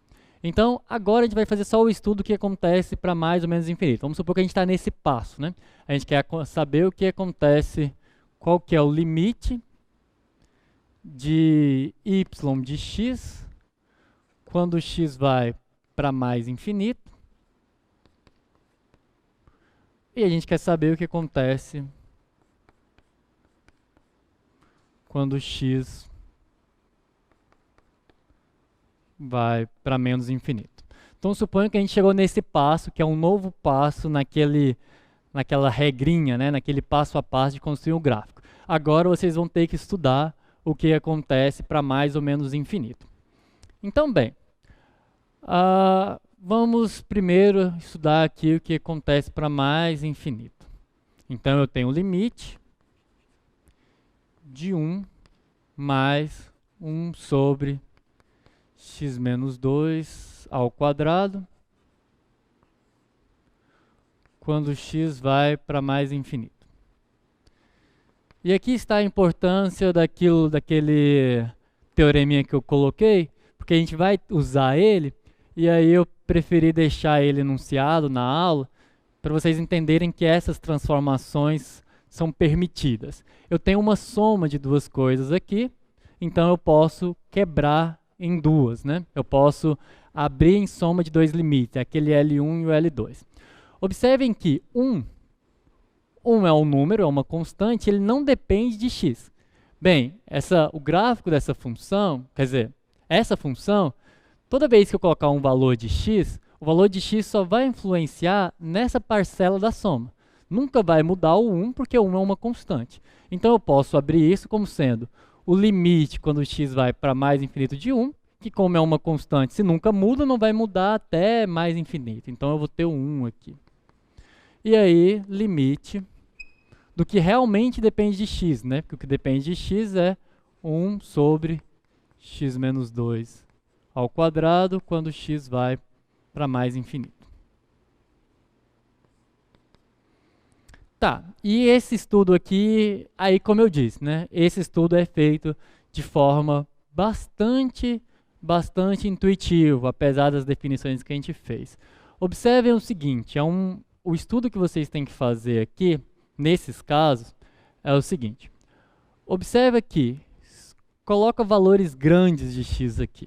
Então, agora a gente vai fazer só o estudo do que acontece para mais ou menos infinito. Vamos supor que a gente está nesse passo, né? A gente quer saber o que acontece, qual que é o limite de y de x, quando x vai para mais infinito, e a gente quer saber o que acontece quando x vai para menos infinito. Então, suponho que a gente chegou nesse passo, que é um novo passo naquela regrinha, né, naquele passo a passo de construir um gráfico. Agora vocês vão ter que estudar o que acontece para mais ou menos infinito. Então, bem, vamos primeiro estudar aqui o que acontece para mais infinito. Então, eu tenho o limite de 1 mais 1 sobre x menos 2 ao quadrado, quando x vai para mais infinito. E aqui está a importância daquele teoreminha que eu coloquei, porque a gente vai usar ele, e aí eu preferi deixar ele enunciado na aula, para vocês entenderem que essas transformações são permitidas. Eu tenho uma soma de duas coisas aqui, então eu posso quebrar em duas, né? Eu posso abrir em soma de dois limites, aquele L1 e o L2. Observem que 1 é um número, é uma constante, ele não depende de x. Bem, o gráfico dessa função, quer dizer, essa função, toda vez que eu colocar um valor de x, o valor de x só vai influenciar nessa parcela da soma. Nunca vai mudar o 1, porque o 1 é uma constante. Então eu posso abrir isso como sendo o limite quando x vai para mais infinito de 1, que como é uma constante, se nunca muda, não vai mudar até mais infinito. Então eu vou ter o 1 aqui. E aí, limite do que realmente depende de x, né? Porque o que depende de x é 1 sobre x menos 2 ao quadrado quando x vai para mais infinito. Tá, e esse estudo aqui, aí como eu disse, né? Esse estudo é feito de forma bastante intuitivo, apesar das definições que a gente fez. Observem o seguinte, o estudo que vocês têm que fazer aqui, nesses casos, é o seguinte. Observe aqui, coloca valores grandes de x aqui.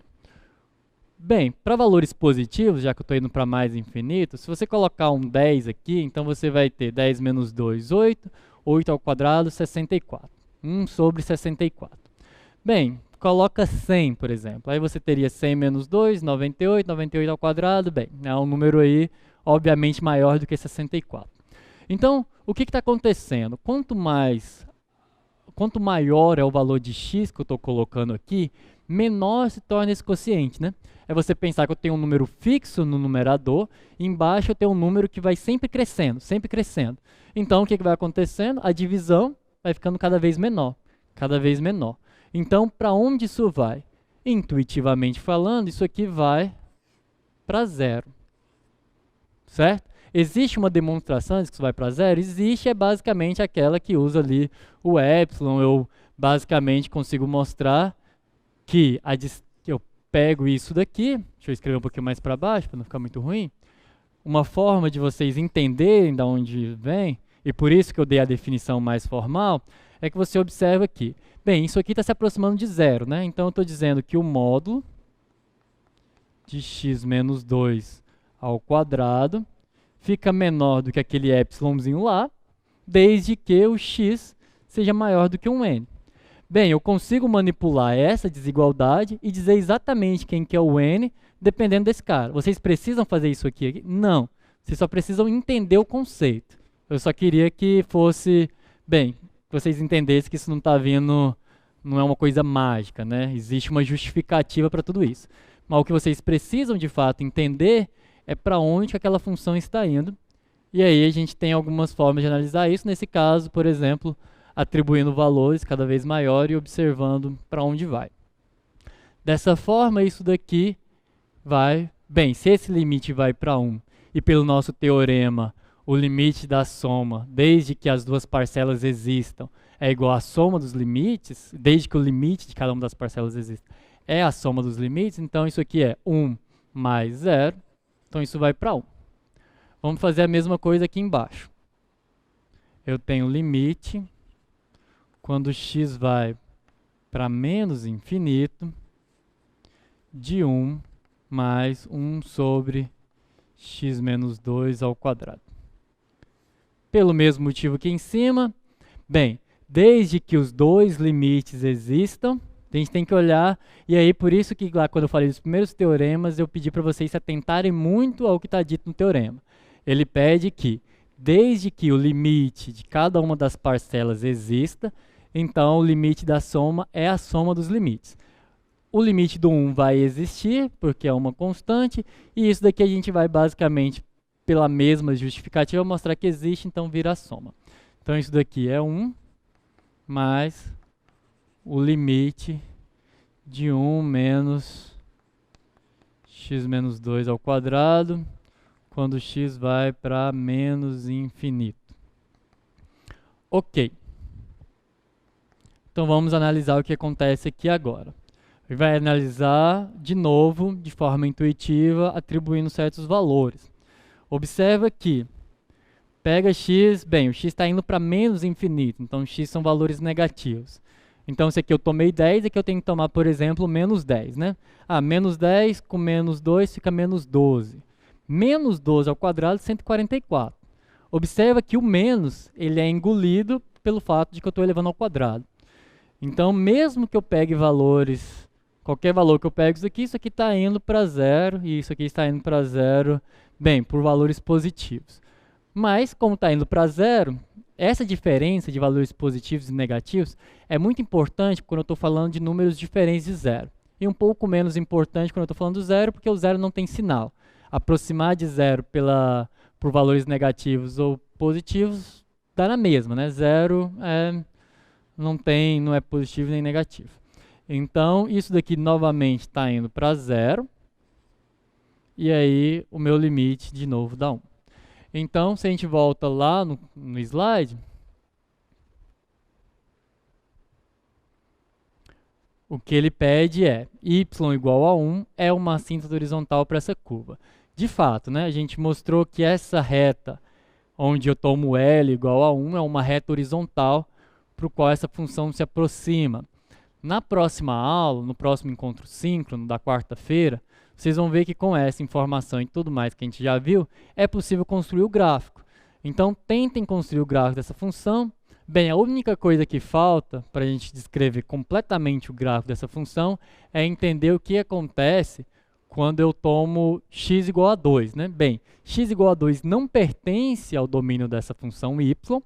Bem, para valores positivos, já que eu estou indo para mais infinito, se você colocar um 10 aqui, então você vai ter 10 menos 2, 8, 8 ao quadrado, 64. 1 sobre 64. Bem, coloca 100, por exemplo. Aí você teria 100 menos 2, 98, 98 ao quadrado. Bem, é um número aí, obviamente, maior do que 64. Então, o que está acontecendo? Quanto maior é o valor de x que eu estou colocando aqui, menor se torna esse quociente, né? É você pensar que eu tenho um número fixo no numerador, e embaixo eu tenho um número que vai sempre crescendo, sempre crescendo. Então, o que vai acontecendo? A divisão vai ficando cada vez menor, cada vez menor. Então, para onde isso vai? Intuitivamente falando, isso aqui vai para zero, certo? Existe uma demonstração de que isso vai para zero? Existe, é basicamente aquela que usa ali o epsilon. Eu basicamente consigo mostrar que eu pego isso daqui, deixa eu escrever um pouquinho mais para baixo para não ficar muito ruim. Uma forma de vocês entenderem de onde vem, e por isso que eu dei a definição mais formal, é que você observa aqui. Bem, isso aqui está se aproximando de zero, né? Então eu estou dizendo que o módulo de x menos 2 ao quadrado fica menor do que aquele epsilonzinho lá, desde que o x seja maior do que um n. Bem, eu consigo manipular essa desigualdade e dizer exatamente quem que é o n, dependendo desse cara. Vocês precisam fazer isso aqui? Não. Vocês só precisam entender o conceito. Eu só queria que fosse, bem, que vocês entendessem que isso não está vindo, não é uma coisa mágica, né? Existe uma justificativa para tudo isso. Mas o que vocês precisam, de fato, entender é para onde que aquela função está indo. E aí a gente tem algumas formas de analisar isso. Nesse caso, por exemplo, atribuindo valores cada vez maior e observando para onde vai. Dessa forma, isso daqui vai... Bem, se esse limite vai para 1 e pelo nosso teorema, o limite da soma, desde que as duas parcelas existam, é igual à soma dos limites, desde que o limite de cada uma das parcelas exista, é a soma dos limites, então isso aqui é 1 mais 0, então isso vai para 1. Vamos fazer a mesma coisa aqui embaixo. Eu tenho limite, quando x vai para menos infinito, de 1 mais 1 sobre x menos 2 ao quadrado. Pelo mesmo motivo que em cima, bem, desde que os dois limites existam, a gente tem que olhar, e aí por isso que lá quando eu falei dos primeiros teoremas, eu pedi para vocês se atentarem muito ao que está dito no teorema. Ele pede que, desde que o limite de cada uma das parcelas exista, então o limite da soma é a soma dos limites. O limite do 1 vai existir, porque é uma constante, e isso daqui a gente vai basicamente, pela mesma justificativa, mostrar que existe, então vira a soma. Então isso daqui é 1 mais o limite de 1 menos x menos 2 ao quadrado, quando x vai para menos infinito. Ok. Então vamos analisar o que acontece aqui agora. Ele vai analisar de novo, de forma intuitiva, atribuindo certos valores. Observa que pega x, bem, o x está indo para menos infinito, então x são valores negativos. Então, se aqui eu tomei 10, aqui eu tenho que tomar, por exemplo, menos 10, né? Ah, menos 10 com menos 2 fica menos 12. Menos 12 ao quadrado, 144. Observa que o menos, ele é engolido pelo fato de que eu estou elevando ao quadrado. Então, mesmo que eu pegue valores, qualquer valor que eu pegue isso aqui está indo para zero, e isso aqui está indo para zero, bem, por valores positivos. Mas, como está indo para zero, essa diferença de valores positivos e negativos é muito importante quando eu estou falando de números diferentes de zero. E um pouco menos importante quando eu estou falando do zero, porque o zero não tem sinal. Aproximar de zero por valores negativos ou positivos dá na mesma, né? Zero não é positivo nem negativo. Então, isso daqui novamente está indo para zero. E aí, o meu limite de novo dá 1. Então, se a gente volta lá no slide, o que ele pede é y igual a 1 é uma assíntota horizontal para essa curva. De fato, né, a gente mostrou que essa reta, onde eu tomo L igual a 1, é uma reta horizontal para o qual essa função se aproxima. Na próxima aula, no próximo encontro síncrono da quarta-feira, vocês vão ver que com essa informação e tudo mais que a gente já viu, é possível construir o gráfico. Então, tentem construir o gráfico dessa função. Bem, a única coisa que falta para a gente descrever completamente o gráfico dessa função é entender o que acontece quando eu tomo x igual a 2. Né? Bem, x igual a 2 não pertence ao domínio dessa função y.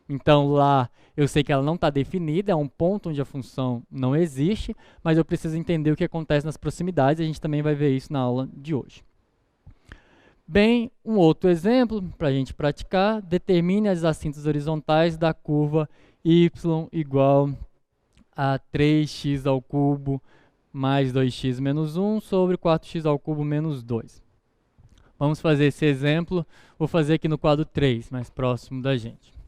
Então, lá eu sei que ela não está definida, é um ponto onde a função não existe, mas eu preciso entender o que acontece nas proximidades, e a gente também vai ver isso na aula de hoje. Bem, um outro exemplo para a gente praticar, determine as assíntotas horizontais da curva y igual a 3x ao cubo mais 2x menos 1 sobre 4x ao cubo menos 2. Vamos fazer esse exemplo, vou fazer aqui no quadro 3, mais próximo da gente.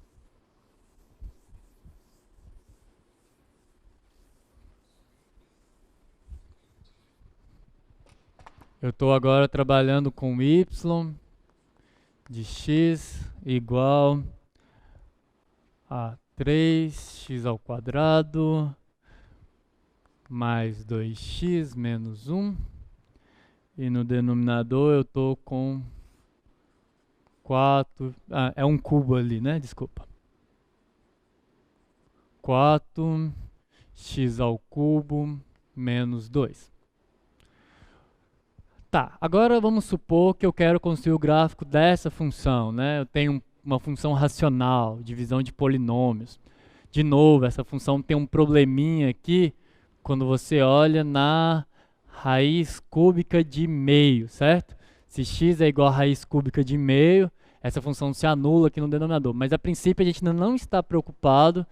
Eu estou agora trabalhando com y de x igual a 3x ao quadrado mais 2x menos 1. E no denominador eu estou com 4... é um cubo ali, né? Desculpa. 4x ao cubo menos 2. Tá, agora vamos supor que eu quero construir o gráfico dessa função, né? Eu tenho uma função racional, divisão de polinômios. De novo, essa função tem um probleminha aqui, quando você olha na raiz cúbica de meio, certo? Se x é igual a raiz cúbica de meio, essa função se anula aqui no denominador. Mas, a princípio, a gente ainda não está preocupado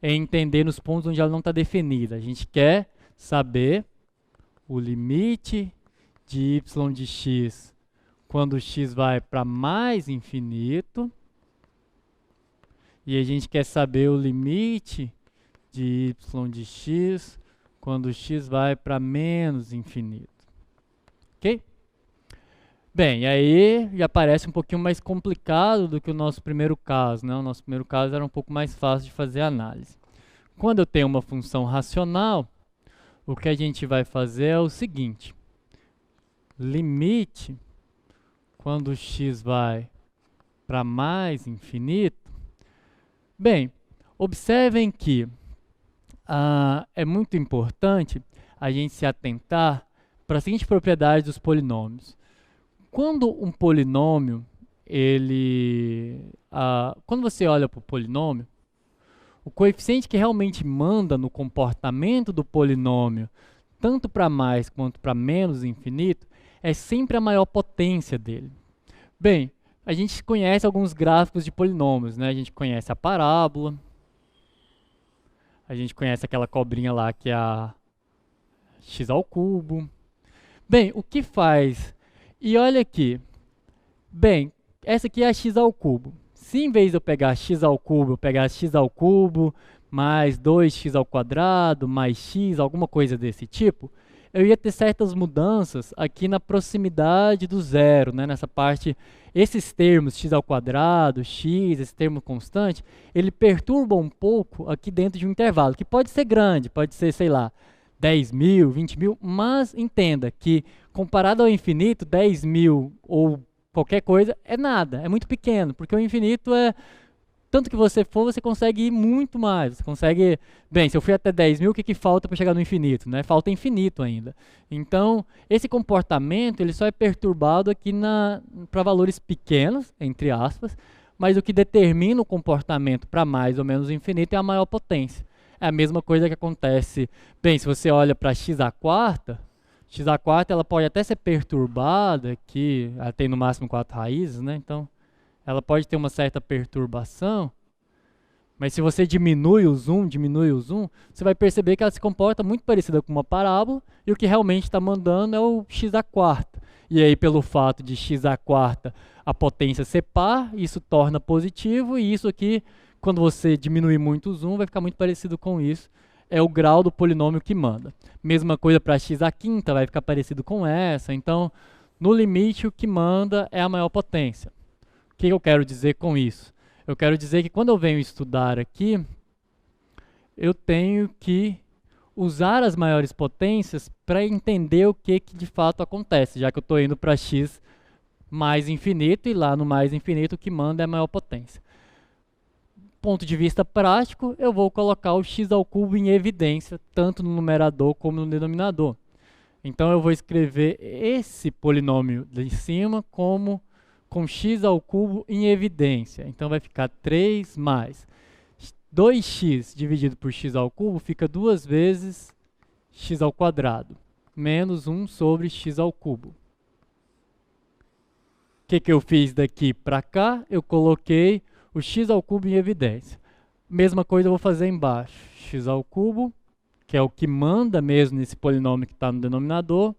em entender nos pontos onde ela não está definida. A gente quer saber o limite de y de x quando x vai para mais infinito, e a gente quer saber o limite de y de x quando x vai para menos infinito. Ok? Bem, aí já parece um pouquinho mais complicado do que o nosso primeiro caso, né? O nosso primeiro caso era um pouco mais fácil de fazer a análise. Quando eu tenho uma função racional, o que a gente vai fazer é o seguinte: limite quando x vai para mais infinito. Bem, observem que é muito importante a gente se atentar para a seguinte propriedade dos polinômios. Quando um polinômio, quando você olha para o polinômio, o coeficiente que realmente manda no comportamento do polinômio, tanto para mais quanto para menos infinito, é sempre a maior potência dele. Bem, a gente conhece alguns gráficos de polinômios, né? A gente conhece a parábola, a gente conhece aquela cobrinha lá que é a x ao cubo. Bem, o que faz? E olha aqui. Bem, essa aqui é a x ao cubo. Se em vez de eu pegar x ao cubo, eu pegar x ao cubo mais 2x ao quadrado mais x, alguma coisa desse tipo, eu ia ter certas mudanças aqui na proximidade do zero, né? Nessa parte, esses termos x ao quadrado, x, esse termo constante, ele perturba um pouco aqui dentro de um intervalo, que pode ser grande, pode ser, sei lá, 10.000, 20.000, mas entenda que, comparado ao infinito, 10.000 ou qualquer coisa é nada, é muito pequeno, porque o infinito é... Tanto que você for, você consegue ir muito mais. Você consegue... Bem, se eu fui até 10.000, o que falta para chegar no infinito? Né? Falta infinito ainda. Então, esse comportamento ele só é perturbado aqui para valores pequenos, entre aspas, mas o que determina o comportamento para mais ou menos infinito é a maior potência. É a mesma coisa que acontece... Bem, se você olha para x à quarta ela pode até ser perturbada aqui, ela tem no máximo 4 raízes, né? Então... ela pode ter uma certa perturbação, Mas se você diminui o zoom, você vai perceber que ela se comporta muito parecida com uma parábola, e o que realmente está mandando é o x à quarta. E aí, pelo fato de x à quarta a potência ser par, isso torna positivo, e isso aqui, quando você diminuir muito o zoom, vai ficar muito parecido com isso. É o grau do polinômio que manda. Mesma coisa para x à quinta, vai ficar parecido com essa. Então, no limite, o que manda é a maior potência. O que eu quero dizer com isso? Eu quero dizer que quando eu venho estudar aqui, eu tenho que usar as maiores potências para entender o que de fato acontece, já que eu estou indo para x mais infinito, e lá no mais infinito o que manda é a maior potência. Ponto de vista prático, eu vou colocar o x ao cubo em evidência, tanto no numerador como no denominador. Então eu vou escrever esse polinômio de cima como com x ao cubo em evidência. Então vai ficar 3 mais 2x dividido por x ao cubo fica 2 vezes x ao quadrado, menos 1 sobre x ao cubo. O que eu fiz daqui para cá? Eu coloquei o x ao cubo em evidência. Mesma coisa eu vou fazer embaixo. X ao cubo, que é o que manda mesmo nesse polinômio que está no denominador,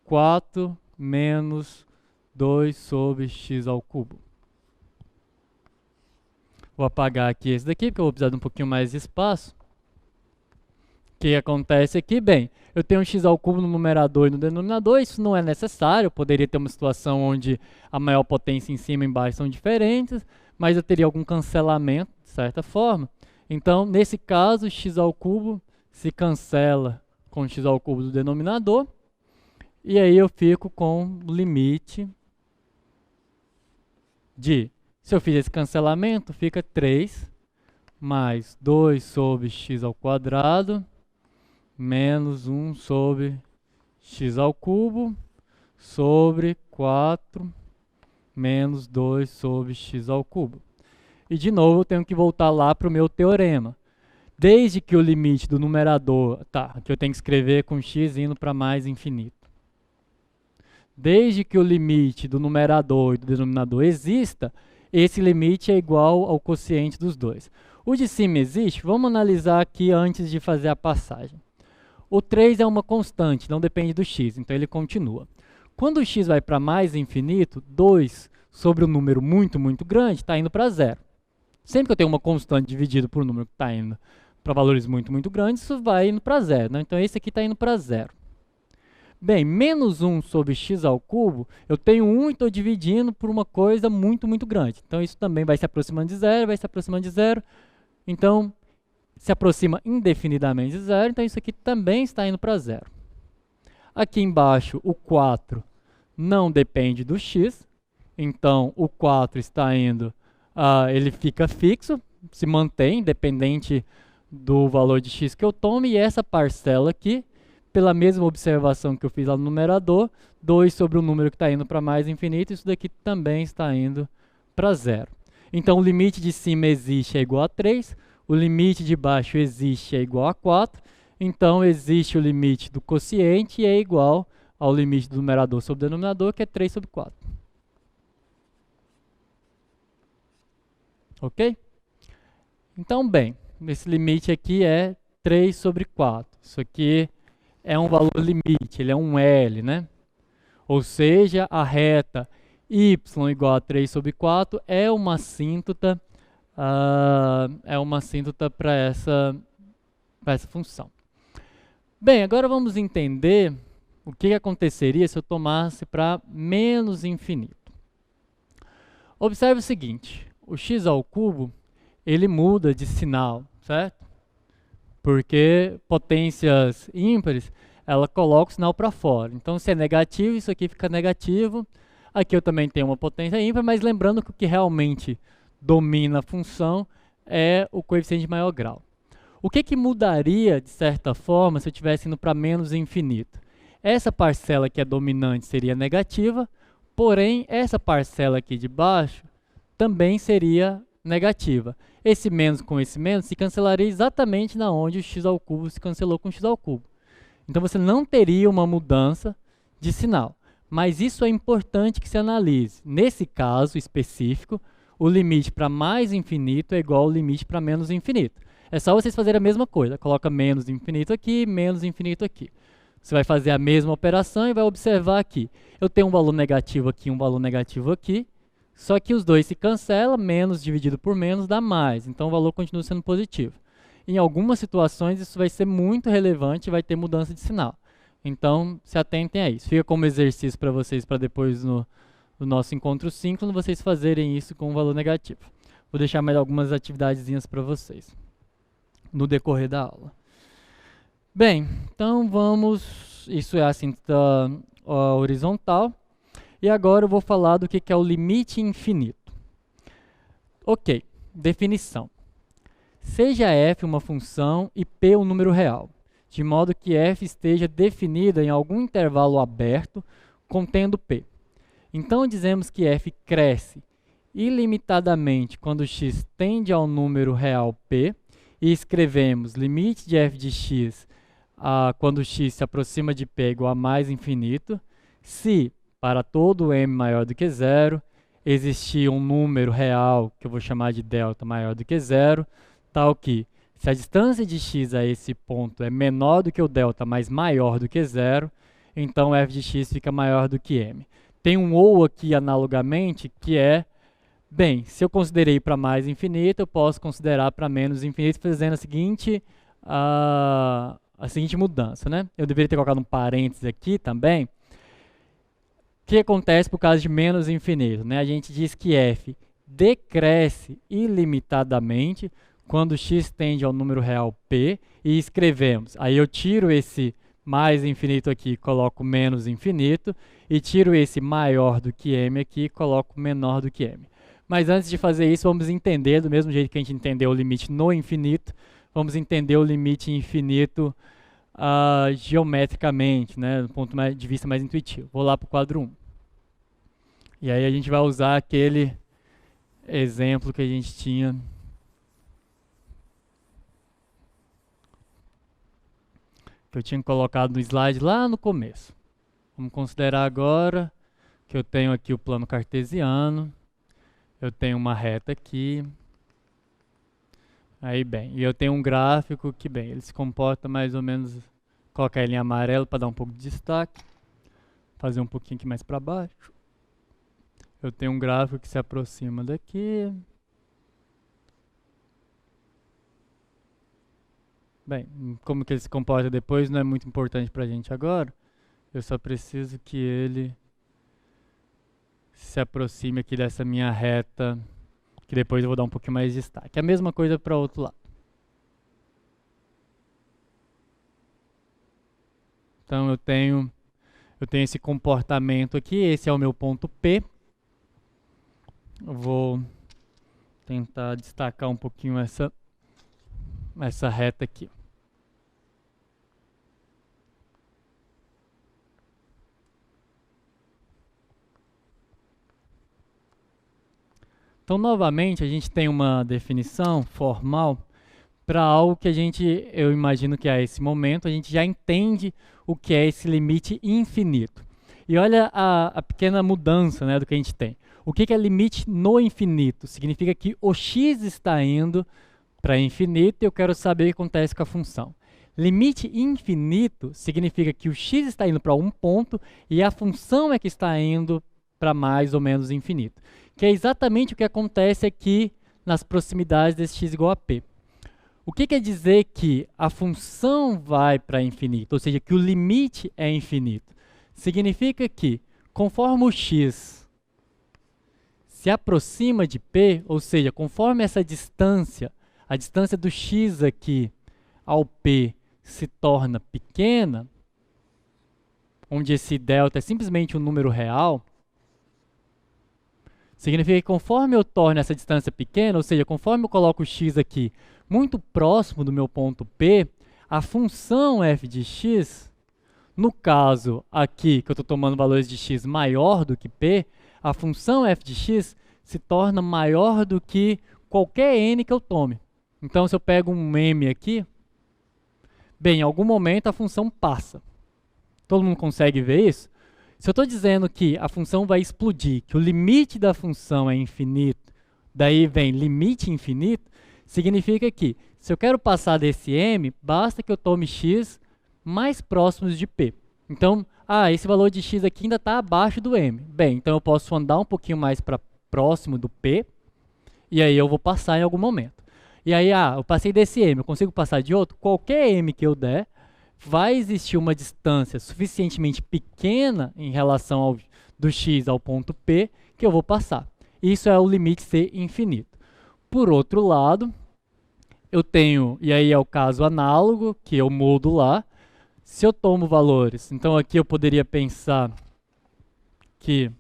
4 menos 2 sobre x ao cubo. Vou apagar aqui esse daqui, porque eu vou precisar de um pouquinho mais de espaço. O que acontece aqui? Bem, eu tenho um x ao cubo no numerador e no denominador, isso não é necessário, eu poderia ter uma situação onde a maior potência em cima e embaixo são diferentes, mas eu teria algum cancelamento, de certa forma. Então, nesse caso, x ao cubo se cancela com x ao cubo do denominador, e aí eu fico com o limite de, se eu fizer esse cancelamento, fica 3 mais 2 sobre x ao quadrado, menos 1 sobre x ao cubo, sobre 4 menos 2 sobre x ao cubo. E de novo eu tenho que voltar lá para o meu teorema. Desde que o limite do numerador, que eu tenho que escrever com x indo para mais infinito. Desde que o limite do numerador e do denominador exista, esse limite é igual ao quociente dos dois. O de cima existe? Vamos analisar aqui antes de fazer a passagem. O 3 é uma constante, não depende do x, então ele continua. Quando o x vai para mais infinito, 2 sobre um número muito, muito grande está indo para zero. Sempre que eu tenho uma constante dividida por um número que está indo para valores muito, muito grandes, isso vai indo para zero, né? Então esse aqui está indo para zero. Bem, menos 1 sobre x ao cubo, eu tenho 1 e estou dividindo por uma coisa muito, muito grande. Então isso também vai se aproximando de zero, vai se aproximando de zero. Então, se aproxima indefinidamente de zero, então isso aqui também está indo para zero. Aqui embaixo, o 4 não depende do x, então o 4 está indo, ele fica fixo, se mantém, independente do valor de x que eu tome, e essa parcela aqui, pela mesma observação que eu fiz lá no numerador, 2 sobre o número que está indo para mais infinito, isso daqui também está indo para zero. Então o limite de cima existe é igual a 3, o limite de baixo existe é igual a 4, então existe o limite do quociente e é igual ao limite do numerador sobre o denominador, que é 3 sobre 4. Ok? Então, bem, esse limite aqui é 3 sobre 4. Isso aqui é um valor limite, ele é um L, né? Ou seja, a reta y igual a 3 sobre 4 é uma assíntota para essa função. Bem, agora vamos entender o que aconteceria se eu tomasse para menos infinito. Observe o seguinte, o x ao cubo, ele muda de sinal, certo? Porque potências ímpares, ela coloca o sinal para fora. Então, se é negativo, isso aqui fica negativo. Aqui eu também tenho uma potência ímpar, mas lembrando que o que realmente domina a função é o coeficiente de maior grau. O que mudaria, de certa forma, se eu estivesse indo para menos infinito? Essa parcela que é dominante seria negativa, porém, essa parcela aqui de baixo também seria negativa. Esse menos com esse menos se cancelaria exatamente na onde o x ao cubo se cancelou com o x ao cubo. Então você não teria uma mudança de sinal. Mas isso é importante que se analise. Nesse caso específico, o limite para mais infinito é igual ao limite para menos infinito. É só vocês fazerem a mesma coisa. Coloca menos infinito aqui, menos infinito aqui. Você vai fazer a mesma operação e vai observar aqui. Eu tenho um valor negativo aqui, um valor negativo aqui. Só que os dois se cancelam, menos dividido por menos dá mais. Então o valor continua sendo positivo. Em algumas situações isso vai ser muito relevante e vai ter mudança de sinal. Então se atentem a isso. Fica como exercício para vocês, para depois no nosso encontro síncrono, vocês fazerem isso com um valor negativo. Vou deixar mais algumas atividadezinhas para vocês no decorrer da aula. Bem, então vamos... Isso é a síntese horizontal. E agora eu vou falar do que é o limite infinito. Ok, definição. Seja f uma função e p um número real, de modo que f esteja definida em algum intervalo aberto contendo p. Então dizemos que f cresce ilimitadamente quando x tende ao número real p, e escrevemos limite de f de x quando x se aproxima de p igual a mais infinito, se para todo m maior do que zero existir um número real, que eu vou chamar de delta, maior do que zero, tal que, se a distância de x a esse ponto é menor do que o delta, mas maior do que zero, então f de x fica maior do que m. Tem um ou aqui analogamente, que é, bem, se eu considerei para mais infinito, eu posso considerar para menos infinito, fazendo a seguinte mudança, né? Eu deveria ter colocado um parênteses aqui também. O que acontece por causa de menos infinito, né? A gente diz que f decresce ilimitadamente quando x tende ao número real p, e escrevemos, aí eu tiro esse mais infinito aqui e coloco menos infinito, e tiro esse maior do que m aqui e coloco menor do que m. Mas antes de fazer isso, vamos entender, do mesmo jeito que a gente entendeu o limite no infinito, vamos entender o limite infinito geometricamente, né, do ponto de vista mais intuitivo. Vou lá para o quadro 1. E aí a gente vai usar aquele exemplo que a gente tinha que eu tinha colocado no slide lá no começo. Vamos considerar agora que eu tenho aqui o plano cartesiano, eu tenho uma reta aqui, aí bem, e eu tenho um gráfico que, bem, ele se comporta mais ou menos, colocar ele em amarelo para dar um pouco de destaque, fazer um pouquinho aqui mais para baixo. Eu tenho um gráfico que se aproxima daqui. Bem, como que ele se comporta depois não é muito importante para a gente agora. Eu só preciso que ele se aproxime aqui dessa minha reta, que depois eu vou dar um pouquinho mais de destaque. A mesma coisa para o outro lado. Então eu tenho esse comportamento aqui, esse é o meu ponto P. Eu vou tentar destacar um pouquinho essa reta aqui. Então, novamente, a gente tem uma definição formal para algo que eu imagino que a esse momento a gente já entende o que é esse limite infinito. E olha a pequena mudança, né, do que a gente tem. O que é limite no infinito? Significa que o x está indo para infinito e eu quero saber o que acontece com a função. Limite infinito significa que o x está indo para um ponto e a função é que está indo para mais ou menos infinito. Que é exatamente o que acontece aqui nas proximidades desse x igual a p. O que quer dizer que a função vai para infinito, ou seja, que o limite é infinito? Significa que, conforme o x se aproxima de p, ou seja, conforme essa distância, a distância do x aqui ao p se torna pequena, onde esse delta é simplesmente um número real, significa que conforme eu torno essa distância pequena, ou seja, conforme eu coloco o x aqui muito próximo do meu ponto P, a função f de x, no caso aqui que eu estou tomando valores de x maior do que P, a função f de x se torna maior do que qualquer n que eu tome. Então, se eu pego um m aqui, bem, em algum momento a função passa. Todo mundo consegue ver isso? Se eu estou dizendo que a função vai explodir, que o limite da função é infinito daí vem limite infinito, significa que se eu quero passar desse m, basta que eu tome x mais próximos de p. Então, esse valor de x aqui ainda está abaixo do m. Bem, então eu posso andar um pouquinho mais para próximo do p, e aí eu vou passar em algum momento. E aí, eu passei desse m, eu consigo passar de outro? Qualquer m que eu der, vai existir uma distância suficientemente pequena em relação do x ao ponto P que eu vou passar. Isso é o limite ser infinito. Por outro lado, eu tenho, e aí é o caso análogo, que eu mudo lá, se eu tomo valores, então aqui eu poderia pensar que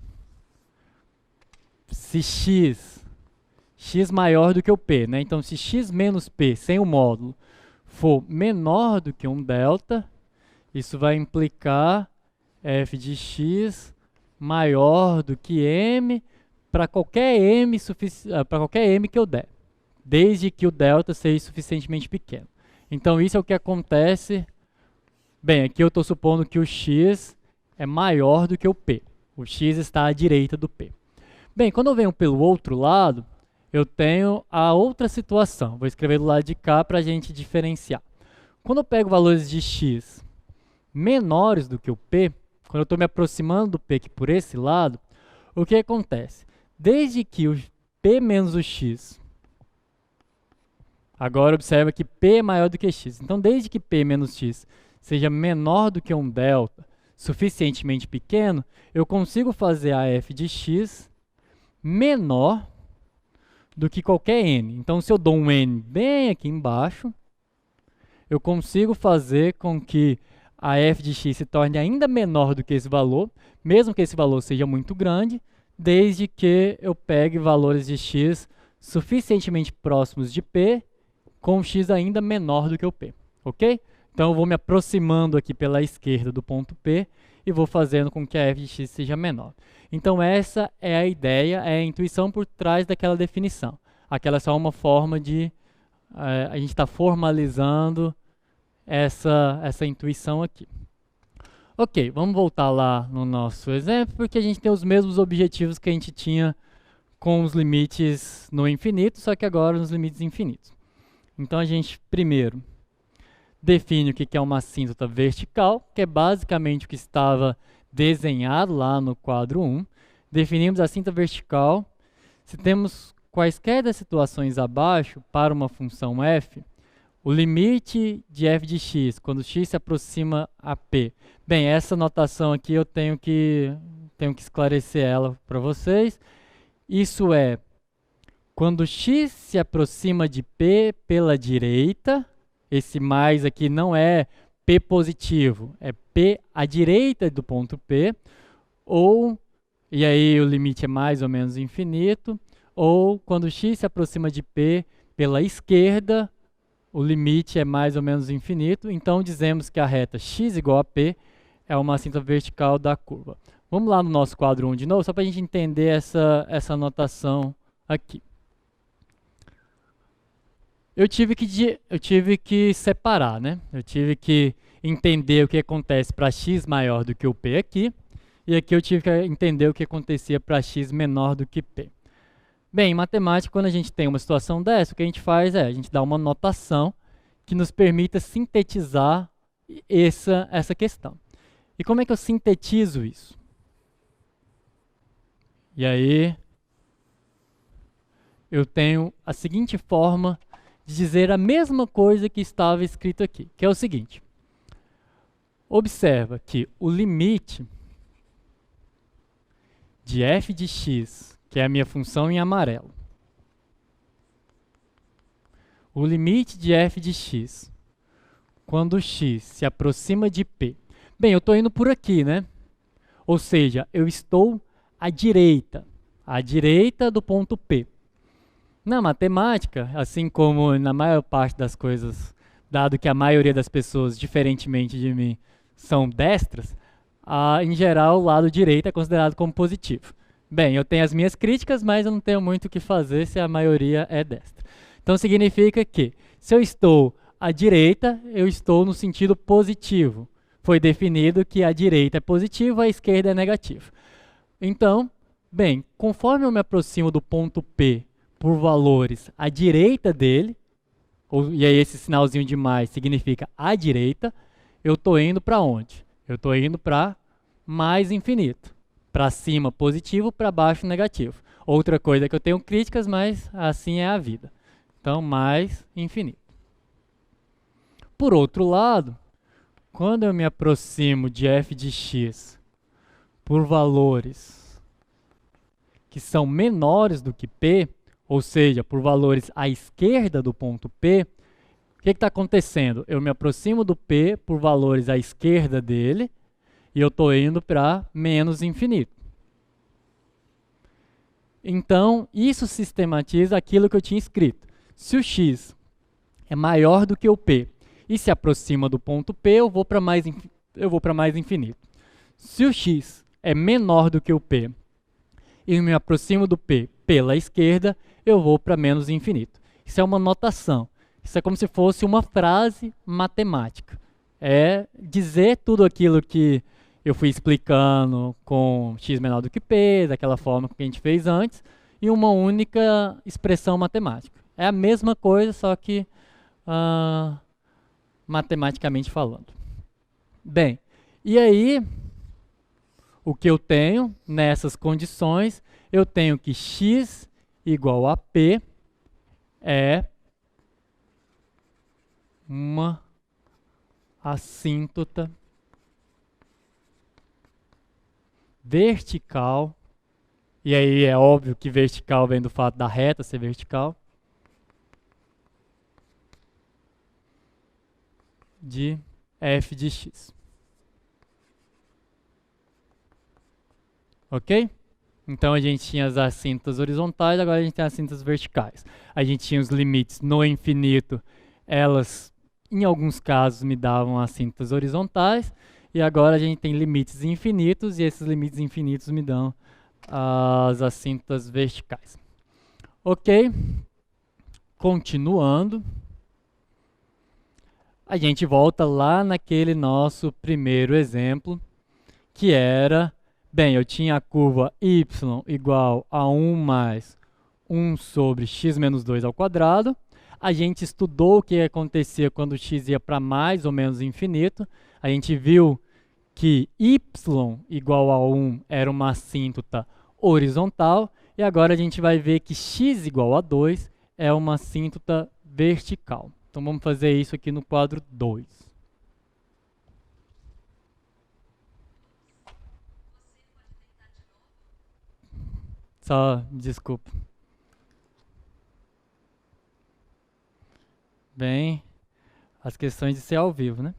se x maior do que o p, né? Então se x menos p sem o módulo for menor do que um delta, isso vai implicar f de x maior do que m para qualquer m que eu der, desde que o delta seja suficientemente pequeno. Então isso é o que acontece. Bem, aqui eu estou supondo que o x é maior do que o p. O x está à direita do p. Bem, quando eu venho pelo outro lado, eu tenho a outra situação. Vou escrever do lado de cá para a gente diferenciar. Quando eu pego valores de x menores do que o p, quando eu estou me aproximando do p aqui por esse lado, o que acontece? Desde que o p menos o x, agora observa que p é maior do que x. Então, desde que p menos x seja menor do que um delta suficientemente pequeno, eu consigo fazer a f de x menor do que qualquer n. Então, se eu dou um n bem aqui embaixo, eu consigo fazer com que a f de x se torne ainda menor do que esse valor, mesmo que esse valor seja muito grande, desde que eu pegue valores de x suficientemente próximos de p, com x ainda menor do que o p, ok? Então, eu vou me aproximando aqui pela esquerda do ponto P e vou fazendo com que a f de x seja menor. Então, essa é a ideia, é a intuição por trás daquela definição. Aquela é só uma forma de... a gente está formalizando essa intuição aqui. Ok, vamos voltar lá no nosso exemplo, porque a gente tem os mesmos objetivos que a gente tinha com os limites no infinito, só que agora nos limites infinitos. Então, a gente primeiro define o que é uma assíntota vertical, que é basicamente o que estava desenhado lá no quadro 1. Definimos a assíntota vertical. Se temos quaisquer das situações abaixo para uma função f, o limite de f de x, quando x se aproxima a p. Bem, essa notação aqui eu tenho que esclarecer ela para vocês. Isso é, quando x se aproxima de p pela direita, esse mais aqui não é p positivo, é p à direita do ponto P, ou, e aí o limite é mais ou menos infinito, ou quando x se aproxima de p pela esquerda, o limite é mais ou menos infinito, então dizemos que a reta x igual a p é uma assíntota vertical da curva. Vamos lá no nosso quadro 1 de novo, só para a gente entender essa notação aqui. Eu tive que separar, né? Eu tive que entender o que acontece para x maior do que o p aqui, e aqui eu tive que entender o que acontecia para x menor do que p. Bem, em matemática, quando a gente tem uma situação dessa, o que a gente faz é, a gente dá uma notação que nos permita sintetizar essa questão. E como é que eu sintetizo isso? E aí, eu tenho a seguinte forma de dizer a mesma coisa que estava escrito aqui, que é o seguinte. Observa que o limite de f de x, que é a minha função em amarelo, o limite de f de x, quando x se aproxima de p. Bem, eu estou indo por aqui, né? Ou seja, eu estou à direita do ponto P. Na matemática, assim como na maior parte das coisas, dado que a maioria das pessoas, diferentemente de mim, são destras, em geral o lado direito é considerado como positivo. Bem, eu tenho as minhas críticas, mas eu não tenho muito o que fazer se a maioria é destra. Então significa que, se eu estou à direita, eu estou no sentido positivo. Foi definido que a direita é positivo, a esquerda é negativo. Então, bem, conforme eu me aproximo do ponto P por valores à direita dele, e aí esse sinalzinho de mais significa à direita, eu estou indo para onde? Eu estou indo para mais infinito. Para cima positivo, para baixo negativo. Outra coisa que eu tenho críticas, mas assim é a vida. Então, mais infinito. Por outro lado, quando eu me aproximo de f de x por valores que são menores do que p, ou seja, por valores à esquerda do ponto P, o que está acontecendo? Eu me aproximo do P por valores à esquerda dele e eu estou indo para menos infinito. Então, isso sistematiza aquilo que eu tinha escrito. Se o x é maior do que o P e se aproxima do ponto P, eu vou para mais infinito. Se o x é menor do que o P e me aproximo do P pela esquerda, eu vou para menos infinito. Isso é uma notação. Isso é como se fosse uma frase matemática. É dizer tudo aquilo que eu fui explicando com x menor do que p, daquela forma que a gente fez antes, em uma única expressão matemática. É a mesma coisa, só que matematicamente falando. Bem, e aí, o que eu tenho nessas condições, eu tenho que x igual a p é uma assíntota vertical, e aí é óbvio que vertical vem do fato da reta ser vertical, de f de x. Ok? Então a gente tinha as assíntotas horizontais, agora a gente tem as assíntotas verticais. A gente tinha os limites no infinito, elas em alguns casos me davam assíntotas horizontais, e agora a gente tem limites infinitos, e esses limites infinitos me dão as assíntotas verticais. Ok? Continuando, a gente volta lá naquele nosso primeiro exemplo, que era, bem, eu tinha a curva y igual a 1 mais 1 sobre x menos 2 ao quadrado. A gente estudou o que acontecia quando x ia para mais ou menos infinito. A gente viu que y igual a 1 era uma assíntota horizontal. E agora a gente vai ver que x igual a 2 é uma assíntota vertical. Então vamos fazer isso aqui no quadro 2. Só, desculpa. Bem, as questões de ser ao vivo, né?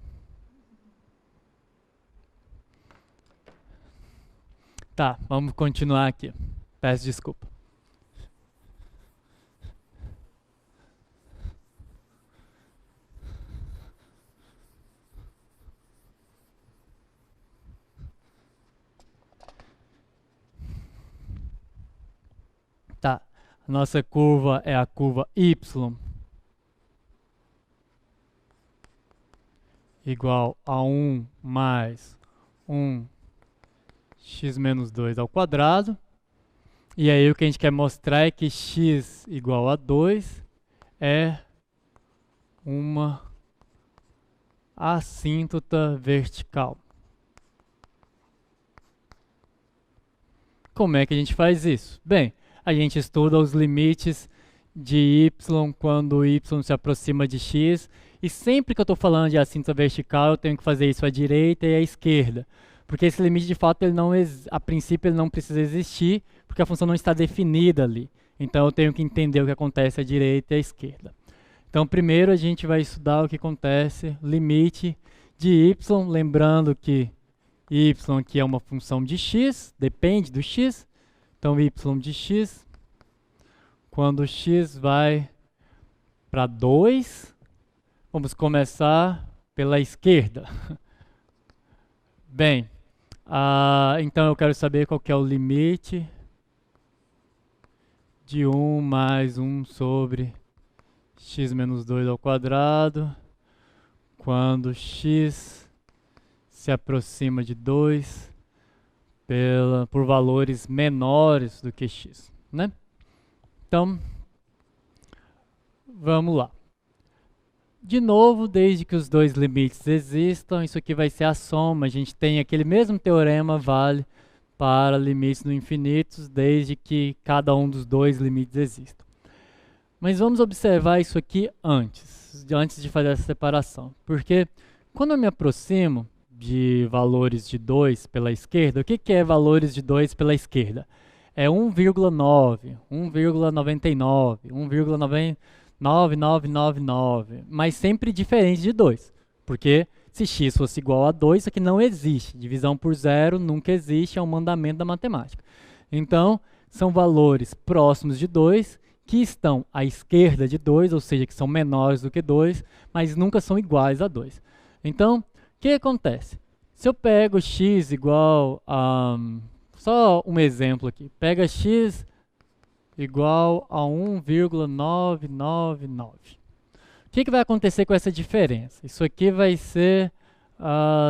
Tá, vamos continuar aqui. Peço desculpa. Tá, a nossa curva é a curva y igual a 1 mais 1 x menos 2 ao quadrado. E aí o que a gente quer mostrar é que x igual a 2 é uma assíntota vertical. Como é que a gente faz isso? Bem, a gente estuda os limites de y quando y se aproxima de x, e sempre que eu estou falando de assíntota vertical, eu tenho que fazer isso à direita e à esquerda, porque esse limite, de fato, ele não, a princípio, ele não precisa existir, porque a função não está definida ali. Então, eu tenho que entender o que acontece à direita e à esquerda. Então, primeiro, a gente vai estudar o que acontece, limite de y, lembrando que y aqui é uma função de x, depende do x. Então, y de x, quando x vai para 2, vamos começar pela esquerda. Bem, então eu quero saber qual que é o limite de 1 mais 1 sobre x menos 2 ao quadrado, quando x se aproxima de 2 por valores menores do que x, né? Então, Vamos lá. De novo, desde que os dois limites existam, isso aqui vai ser a soma. A gente tem aquele mesmo teorema, vale para limites no infinitos, desde que cada um dos dois limites exista. Mas vamos observar isso aqui antes de fazer essa separação. Porque quando eu me aproximo de valores de 2 pela esquerda, o que é valores de 2 pela esquerda? É 1,9, 1,99, 1,99999, mas sempre diferente de 2. Porque se x fosse igual a 2, isso aqui não existe. Divisão por zero nunca existe, é um mandamento da matemática. Então, são valores próximos de 2, que estão à esquerda de 2, ou seja, que são menores do que 2, mas nunca são iguais a 2. Então, o que acontece? Se eu pego x igual a... só um exemplo aqui. Pega x igual a 1,999. O que vai acontecer com essa diferença? Isso aqui vai ser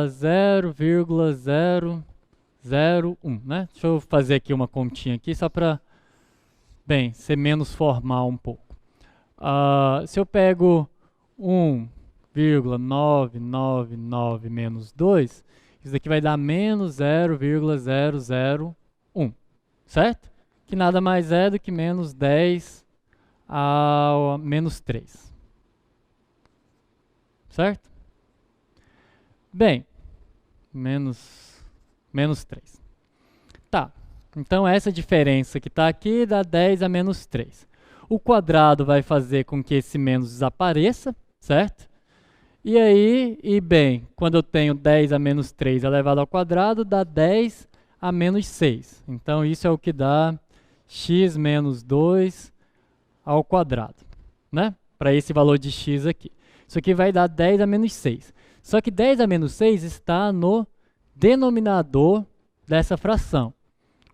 0,001, né? Deixa eu fazer aqui uma continha aqui só para, bem, ser menos formal um pouco. Se eu pego 1,999 menos 2, isso daqui vai dar menos 0,001, certo? Que nada mais é do que menos 10 a menos 3. Certo? Bem, menos 3. Tá, então essa diferença que está aqui dá 10 a menos 3. O quadrado vai fazer com que esse menos desapareça, certo? E aí, bem, quando eu tenho 10 a menos 3 elevado ao quadrado, dá 10 a menos 6. Então isso é o que dá x menos 2 ao quadrado, né? Para esse valor de x aqui. Isso aqui vai dar 10 a menos 6. Só que 10 a menos 6 está no denominador dessa fração.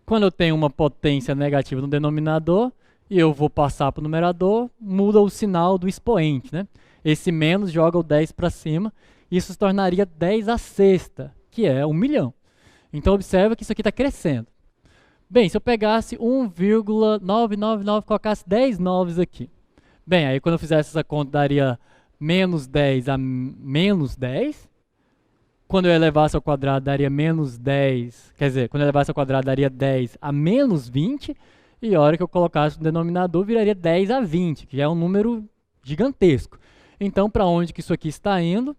Quando eu tenho uma potência negativa no denominador e eu vou passar para o numerador, muda o sinal do expoente, né? Esse menos joga o 10 para cima, isso se tornaria 10 a sexta, que é 1 milhão. Então observa que isso aqui está crescendo. Bem, se eu pegasse 1,999, colocasse 10 noves aqui. Bem, aí quando eu fizesse essa conta, daria menos 10 a menos 10. Quando eu elevasse ao quadrado, daria menos 10. Quer dizer, quando eu elevasse ao quadrado, daria 10 a menos 20. E a hora que eu colocasse no denominador, viraria 10 a 20, que já é um número gigantesco. Então, para onde que isso aqui está indo?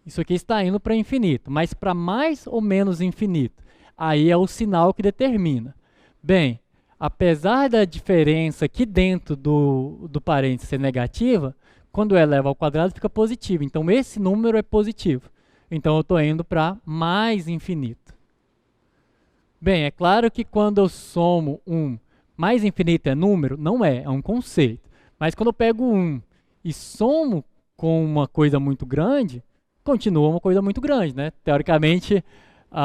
Isso aqui está indo para infinito. Mas para mais ou menos infinito? Aí é o sinal que determina. Bem, apesar da diferença aqui dentro do parênteses ser negativa, quando eu elevo ao quadrado fica positivo. Então esse número é positivo. Então eu estou indo para mais infinito. Bem, é claro que quando eu somo 1, mais infinito é número? Não é, é um conceito. Mas quando eu pego 1 e somo com uma coisa muito grande, continua uma coisa muito grande, né? Teoricamente,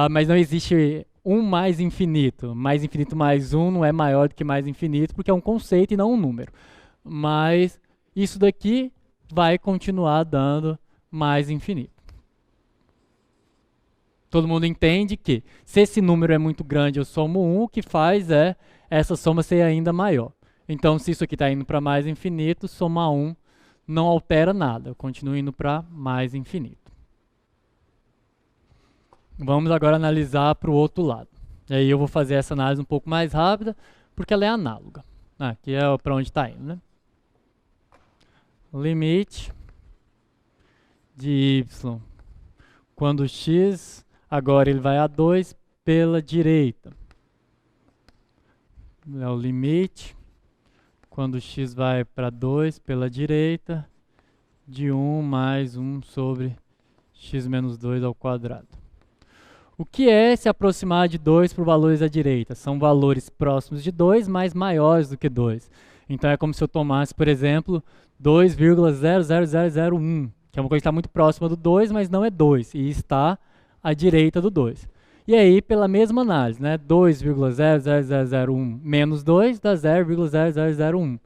mas não existe 1 mais infinito. Mais infinito mais 1 não é maior do que mais infinito, porque é um conceito e não um número. Mas isso daqui vai continuar dando mais infinito. Todo mundo entende que, se esse número é muito grande, eu somo 1, o que faz é essa soma ser ainda maior. Então, se isso aqui está indo para mais infinito, somar 1 não altera nada. Eu continuo indo para mais infinito. Vamos agora analisar para o outro lado. E aí eu vou fazer essa análise um pouco mais rápida, porque ela é análoga. Aqui é para onde está indo, né? Limite de y quando x, agora ele vai a 2 pela direita. É o limite quando x vai para 2 pela direita de 1 mais 1 sobre x menos 2 ao quadrado. O que é se aproximar de 2 por valores à direita? São valores próximos de 2, mas maiores do que 2. Então é como se eu tomasse, por exemplo, 2,00001, que é uma coisa que está muito próxima do 2, mas não é 2, e está à direita do 2. E aí, pela mesma análise, né, 2,00001 menos 2 dá 0,0001.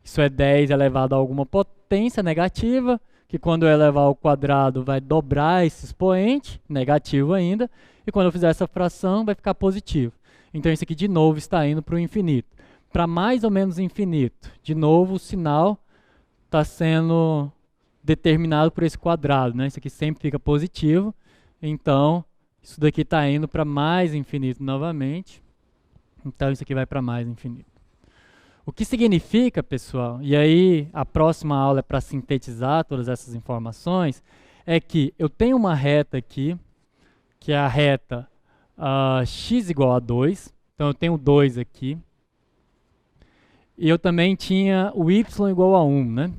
Isso é 10 elevado a alguma potência negativa, que quando eu elevar ao quadrado vai dobrar esse expoente, negativo ainda, e quando eu fizer essa fração vai ficar positivo. Então isso aqui de novo está indo para o infinito. Para mais ou menos infinito, de novo o sinal está sendo determinado por esse quadrado, né? Isso aqui sempre fica positivo, então isso daqui está indo para mais infinito novamente, então isso aqui vai para mais infinito. O que significa, pessoal, e aí a próxima aula é para sintetizar todas essas informações, é que eu tenho uma reta aqui, que é a reta x igual a 2, então eu tenho 2 aqui, e eu também tinha o y igual a 1, né?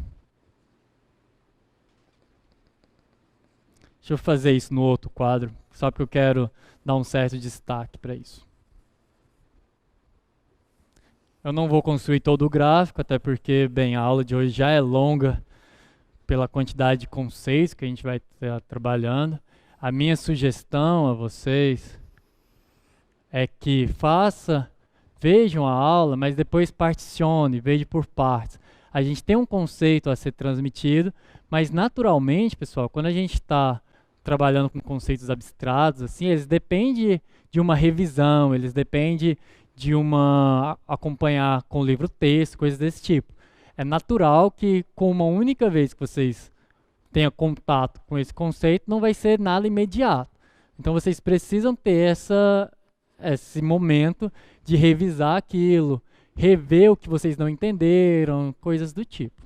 Deixa eu fazer isso no outro quadro, só porque eu quero dar um certo destaque para isso. Eu não vou construir todo o gráfico, até porque, bem, a aula de hoje já é longa pela quantidade de conceitos que a gente vai estar trabalhando. A minha sugestão a vocês é que vejam a aula, mas depois particione, veja por partes. A gente tem um conceito a ser transmitido, mas naturalmente, pessoal, quando a gente está trabalhando com conceitos abstratos, assim, eles dependem de uma revisão, eles dependem de acompanhar com o livro-texto, coisas desse tipo. É natural que com uma única vez que vocês tenham contato com esse conceito, não vai ser nada imediato. Então vocês precisam ter esse momento de revisar aquilo, rever o que vocês não entenderam, coisas do tipo.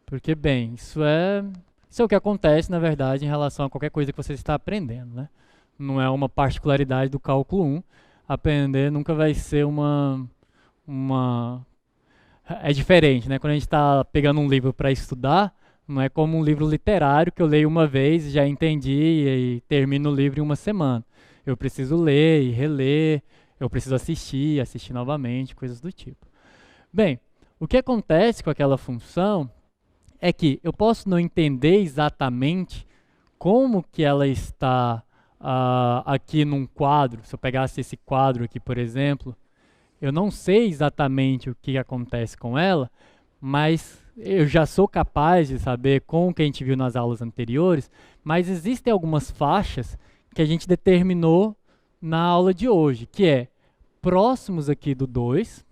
Porque, bem, isso é o que acontece, na verdade, em relação a qualquer coisa que você está aprendendo, né? Não é uma particularidade do cálculo 1. Aprender nunca vai ser É diferente, né? Quando a gente está pegando um livro para estudar, não é como um livro literário que eu leio uma vez e já entendi e termino o livro em uma semana. Eu preciso ler e reler, eu preciso assistir novamente, coisas do tipo. Bem, o que acontece com aquela função é que eu posso não entender exatamente como que ela está aqui num quadro. Se eu pegasse esse quadro aqui, por exemplo, eu não sei exatamente o que acontece com ela, mas eu já sou capaz de saber com o que a gente viu nas aulas anteriores, mas existem algumas faixas que a gente determinou na aula de hoje, que é próximos aqui do 2,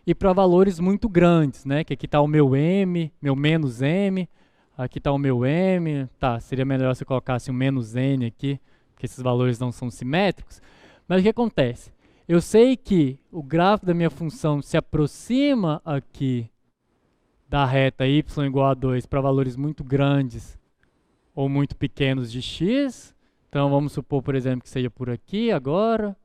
e para valores muito grandes, né? Que aqui está o meu m, meu menos m, aqui está o meu m, tá, seria melhor se eu colocasse um menos n aqui, porque esses valores não são simétricos. Mas o que acontece? Eu sei que o gráfico da minha função se aproxima aqui da reta y igual a 2 para valores muito grandes ou muito pequenos de x. Então vamos supor, por exemplo, que seja por aqui agora,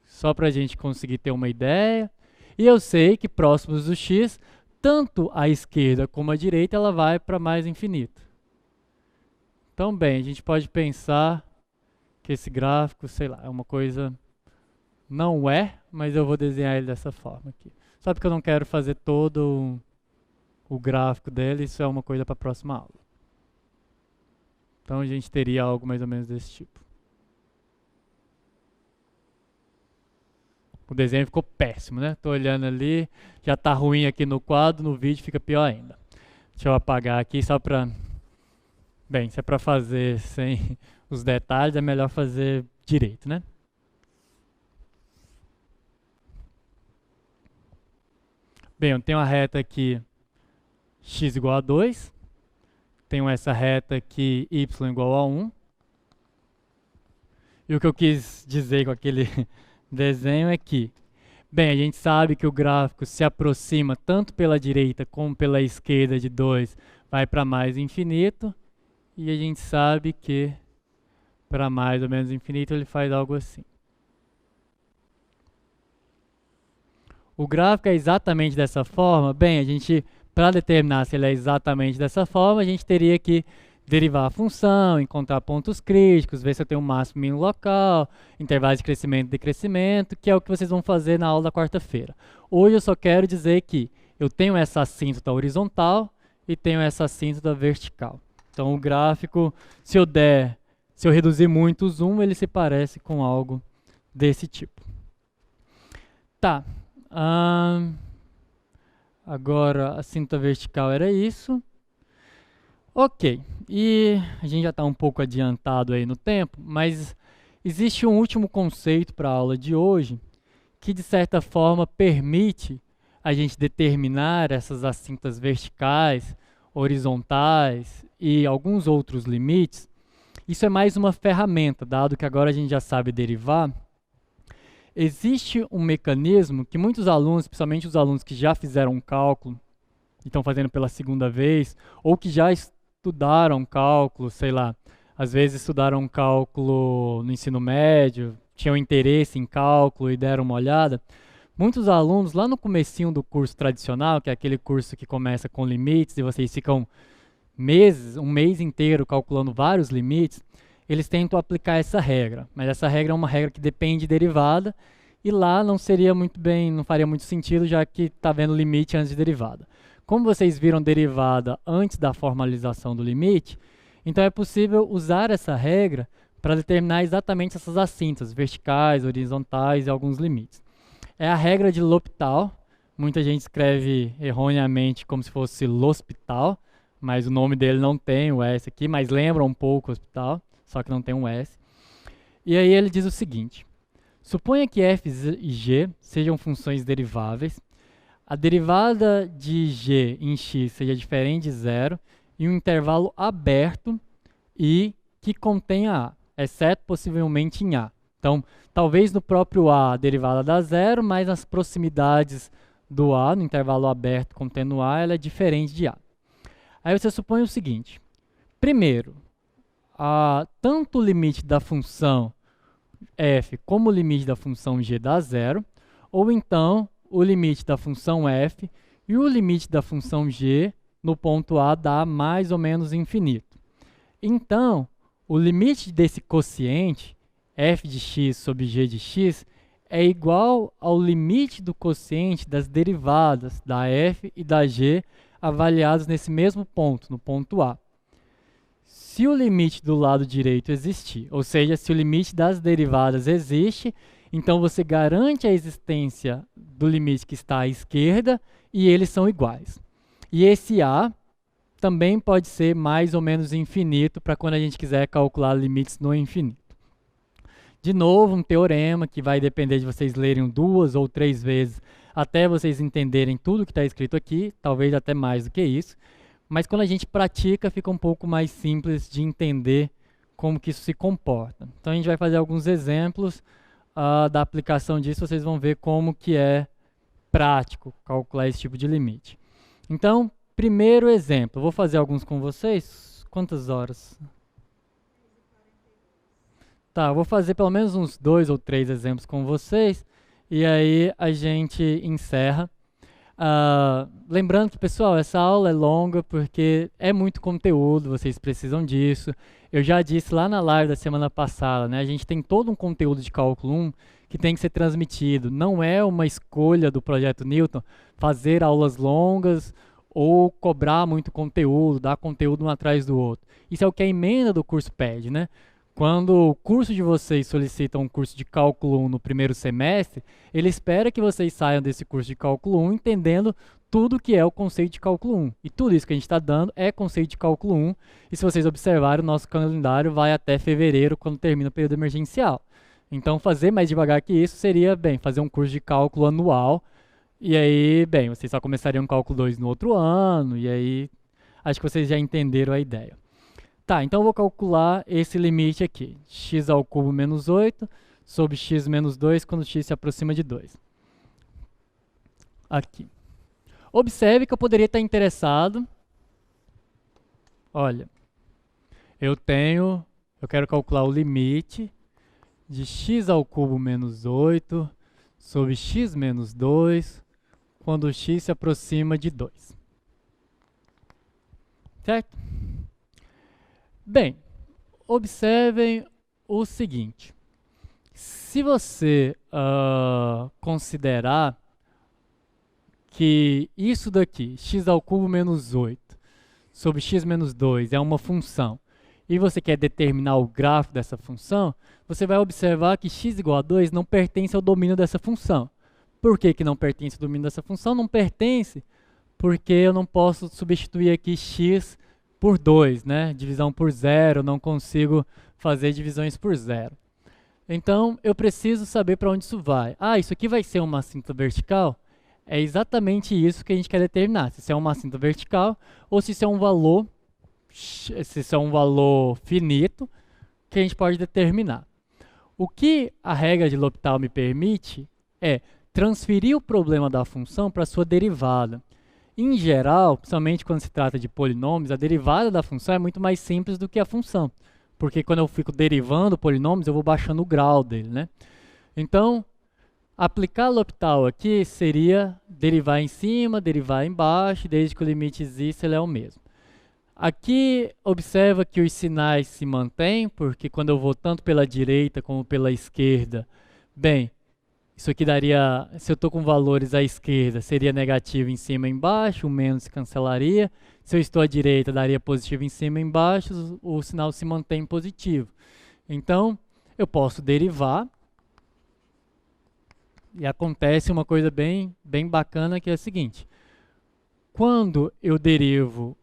só para a gente conseguir ter uma ideia. E eu sei que próximos do x, tanto a esquerda como a direita, ela vai para mais infinito. Então, bem, a gente pode pensar que esse gráfico, sei lá, é uma coisa... Não é, mas eu vou desenhar ele dessa forma aqui. Só porque eu não quero fazer todo o gráfico dele, isso é uma coisa para a próxima aula. Então a gente teria algo mais ou menos desse tipo. O desenho ficou péssimo, né? Tô olhando ali, já tá ruim aqui no quadro, no vídeo fica pior ainda. Deixa eu apagar aqui só para... Bem, se é para fazer sem os detalhes, é melhor fazer direito, né? Bem, eu tenho uma reta aqui x igual a 2. Tenho essa reta aqui y igual a 1. E o que eu quis dizer com aquele desenho é que, bem, a gente sabe que o gráfico se aproxima tanto pela direita como pela esquerda de 2, vai para mais infinito. E a gente sabe que para mais ou menos infinito ele faz algo assim. O gráfico é exatamente dessa forma? Bem, a gente, para determinar se ele é exatamente dessa forma, a gente teria que derivar a função, encontrar pontos críticos, ver se eu tenho um máximo e mínimo local, intervalos de crescimento e decrescimento, que é o que vocês vão fazer na aula da quarta-feira. Hoje eu só quero dizer que eu tenho essa assíntota horizontal e tenho essa assíntota vertical. Então o gráfico, se eu reduzir muito o zoom, ele se parece com algo desse tipo. Tá. Agora a assíntota vertical era isso. Ok, e a gente já está um pouco adiantado aí no tempo, mas existe um último conceito para a aula de hoje, que de certa forma permite a gente determinar essas assintas verticais, horizontais e alguns outros limites. Isso é mais uma ferramenta, dado que agora a gente já sabe derivar. Existe um mecanismo que muitos alunos, principalmente os alunos que já fizeram um cálculo e estão fazendo pela segunda vez, ou que já estudaram cálculo, sei lá, às vezes estudaram cálculo no ensino médio, tinham interesse em cálculo e deram uma olhada. Muitos alunos, lá no comecinho do curso tradicional, que é aquele curso que começa com limites e vocês ficam meses, um mês inteiro calculando vários limites, eles tentam aplicar essa regra. Mas essa regra é uma regra que depende de derivada e lá não seria muito bem, não faria muito sentido, já que está vendo limite antes de derivada. Como vocês viram derivada antes da formalização do limite, então é possível usar essa regra para determinar exatamente essas assintas verticais, horizontais e alguns limites. É a regra de L'Hopital. Muita gente escreve erroneamente como se fosse L'Hospital, mas o nome dele não tem o S aqui, mas lembra um pouco o hospital, só que não tem um S. E aí ele diz o seguinte: suponha que f e g sejam funções deriváveis, a derivada de g em x seja diferente de zero e um intervalo aberto e que contenha a, exceto possivelmente em a. Então, talvez no próprio a a derivada dá zero, mas nas proximidades do a, no intervalo aberto contendo a, ela é diferente de a. Aí você supõe o seguinte: primeiro, tanto o limite da função f como o limite da função g dá zero, ou então o limite da função f e o limite da função g no ponto A dá mais ou menos infinito. Então, o limite desse quociente, f de x sobre g de x, é igual ao limite do quociente das derivadas da f e da g avaliados nesse mesmo ponto, no ponto A. Se o limite do lado direito existir, ou seja, se o limite das derivadas existe, então você garante a existência do limite que está à esquerda e eles são iguais. E esse A também pode ser mais ou menos infinito para quando a gente quiser calcular limites no infinito. De novo, um teorema que vai depender de vocês lerem 2 ou 3 vezes até vocês entenderem tudo que está escrito aqui, talvez até mais do que isso. Mas quando a gente pratica, fica um pouco mais simples de entender como que isso se comporta. Então a gente vai fazer alguns exemplos da aplicação disso, vocês vão ver como que é prático calcular esse tipo de limite. Então, primeiro exemplo, vou fazer alguns com vocês. Quantas horas? Tá, vou fazer pelo menos uns 2 ou 3 exemplos com vocês e aí a gente encerra. Lembrando que, pessoal, essa aula é longa porque é muito conteúdo, vocês precisam disso. Eu já disse lá na live da semana passada, né? A gente tem todo um conteúdo de cálculo 1 que tem que ser transmitido. Não é uma escolha do Projeto Newton fazer aulas longas ou cobrar muito conteúdo, dar conteúdo um atrás do outro. Isso é o que a emenda do curso pede, né? Quando o curso de vocês solicita um curso de cálculo 1 no primeiro semestre, ele espera que vocês saiam desse curso de cálculo 1 entendendo tudo que é o conceito de cálculo 1. E tudo isso que a gente está dando é conceito de cálculo 1. E se vocês observarem, o nosso calendário vai até fevereiro, quando termina o período emergencial. Então, fazer mais devagar que isso seria, bem, fazer um curso de cálculo anual. E aí, bem, vocês só começariam cálculo 2 no outro ano. E aí, acho que vocês já entenderam a ideia. Tá, então eu vou calcular esse limite aqui, x ao cubo menos 8 sobre x menos 2 quando x se aproxima de 2. Aqui. Observe que eu poderia estar interessado. Olha, eu quero calcular o limite de x ao cubo menos 8 sobre x menos 2 quando x se aproxima de 2. Certo? Bem, observem o seguinte: se você considerar que isso daqui, x ao cubo menos 8 sobre x menos 2 é uma função, e você quer determinar o grafo dessa função, você vai observar que x igual a 2 não pertence ao domínio dessa função. Por que que não pertence ao domínio dessa função? Não pertence porque eu não posso substituir aqui x por 2, né? Divisão por 0, não consigo fazer divisões por 0. Então, eu preciso saber para onde isso vai. Ah, isso aqui vai ser uma cinta vertical? É exatamente isso que a gente quer determinar. Se isso é uma cinta vertical ou se isso é um valor, se isso é um valor finito que a gente pode determinar. O que a regra de L'Hopital me permite é transferir o problema da função para a sua derivada. Em geral, principalmente quando se trata de polinômios, a derivada da função é muito mais simples do que a função. Porque quando eu fico derivando polinômios, eu vou baixando o grau dele, né? Então, aplicar L'Hopital aqui seria derivar em cima, derivar embaixo, desde que o limite exista, ele é o mesmo. Aqui, observa que os sinais se mantêm, porque quando eu vou tanto pela direita como pela esquerda, bem, isso aqui daria, se eu estou com valores à esquerda, seria negativo em cima e embaixo, o menos se cancelaria. Se eu estou à direita, daria positivo em cima e embaixo, o sinal se mantém positivo. Então, eu posso derivar, e acontece uma coisa bem bacana, que é a seguinte. Quando eu derivo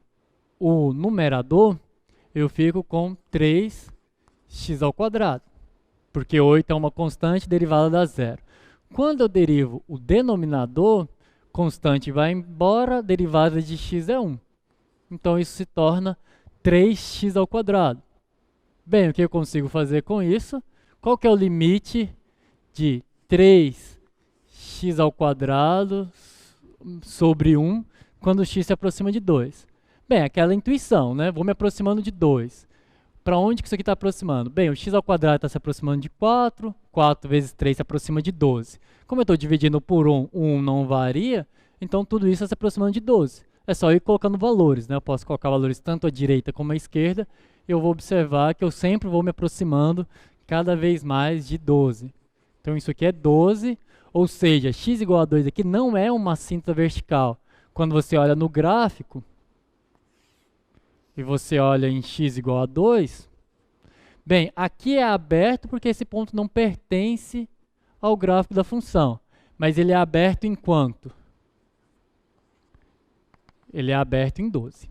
o numerador, eu fico com 3x², porque 8 é uma constante derivada da zero. Quando eu derivo o denominador, constante vai embora, derivada de x é 1. Então isso se torna 3x². Bem, o que eu consigo fazer com isso? Qual que é o limite de 3x² sobre 1 quando x se aproxima de 2? Bem, aquela intuição, né? Vou me aproximando de 2. Para onde que isso aqui está aproximando? Bem, o x² está se aproximando de 4, 4 vezes 3 se aproxima de 12. Como eu estou dividindo por 1, 1 não varia, então tudo isso está se aproximando de 12. É só ir colocando valores, né? Eu posso colocar valores tanto à direita como à esquerda, e eu vou observar que eu sempre vou me aproximando cada vez mais de 12. Então isso aqui é 12, ou seja, x igual a 2 aqui não é uma cinta vertical. Quando você olha no gráfico, e você olha em x igual a 2, bem, aqui é aberto porque esse ponto não pertence ao gráfico da função. Mas ele é aberto em quanto? Ele é aberto em 12.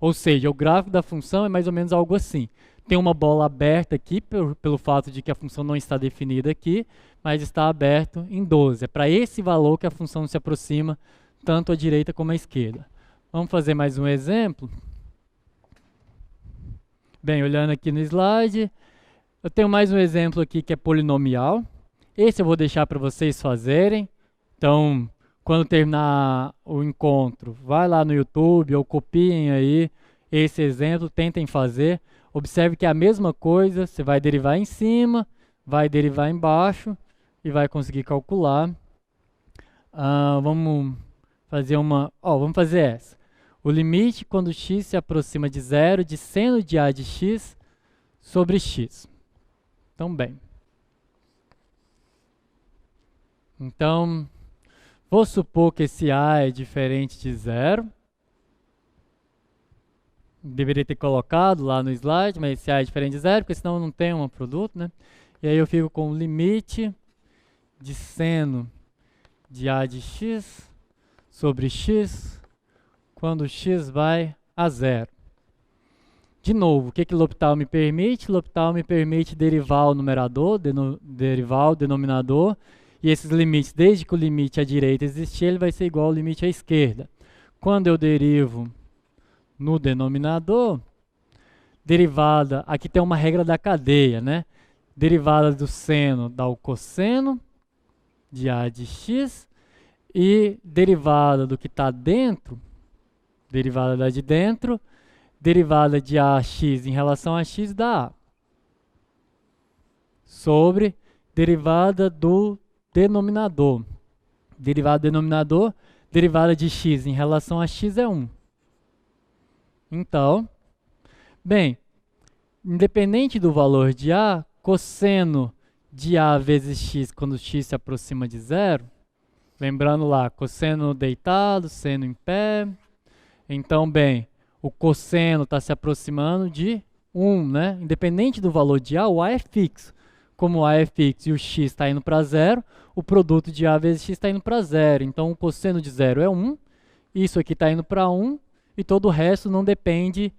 Ou seja, o gráfico da função é mais ou menos algo assim. Tem uma bola aberta aqui, pelo fato de que a função não está definida aqui, mas está aberto em 12. É para esse valor que a função se aproxima, tanto à direita como à esquerda. Vamos fazer mais um exemplo. Bem, olhando aqui no slide, eu tenho mais um exemplo aqui que é polinomial. Esse eu vou deixar para vocês fazerem. Então, quando terminar o encontro, vai lá no YouTube ou copiem aí esse exemplo, tentem fazer. Observe que é a mesma coisa, você vai derivar em cima, vai derivar embaixo e vai conseguir calcular. Vamos fazer vamos fazer essa. O limite quando x se aproxima de zero de seno de a de x sobre x. Então, bem. Então, vou supor que esse a é diferente de zero. Deveria ter colocado lá no slide, mas esse a é diferente de zero, porque senão não tem um produto, né? E aí eu fico com o limite de seno de a de x sobre x quando x vai a zero. De novo, o que L'Hopital me permite? L'Hopital me permite derivar o numerador, derivar o denominador, e esses limites, desde que o limite à direita existir, ele vai ser igual ao limite à esquerda. Quando eu derivo no denominador, derivada, aqui tem uma regra da cadeia, né? Derivada do seno dá o cosseno de a de x, e derivada do que está dentro, derivada da de dentro, derivada de ax em relação a x dá a. Sobre derivada do denominador. Derivada do denominador, derivada de x em relação a x é 1. Então, bem, independente do valor de a, cosseno de a vezes x quando x se aproxima de zero, lembrando lá, cosseno deitado, seno em pé. Então, bem, o cosseno está se aproximando de 1, né? Independente do valor de a, o a é fixo. Como o a é fixo e o x está indo para zero, o produto de a vezes x está indo para zero. Então, o cosseno de zero é 1, isso aqui está indo para 1, e todo o resto não depende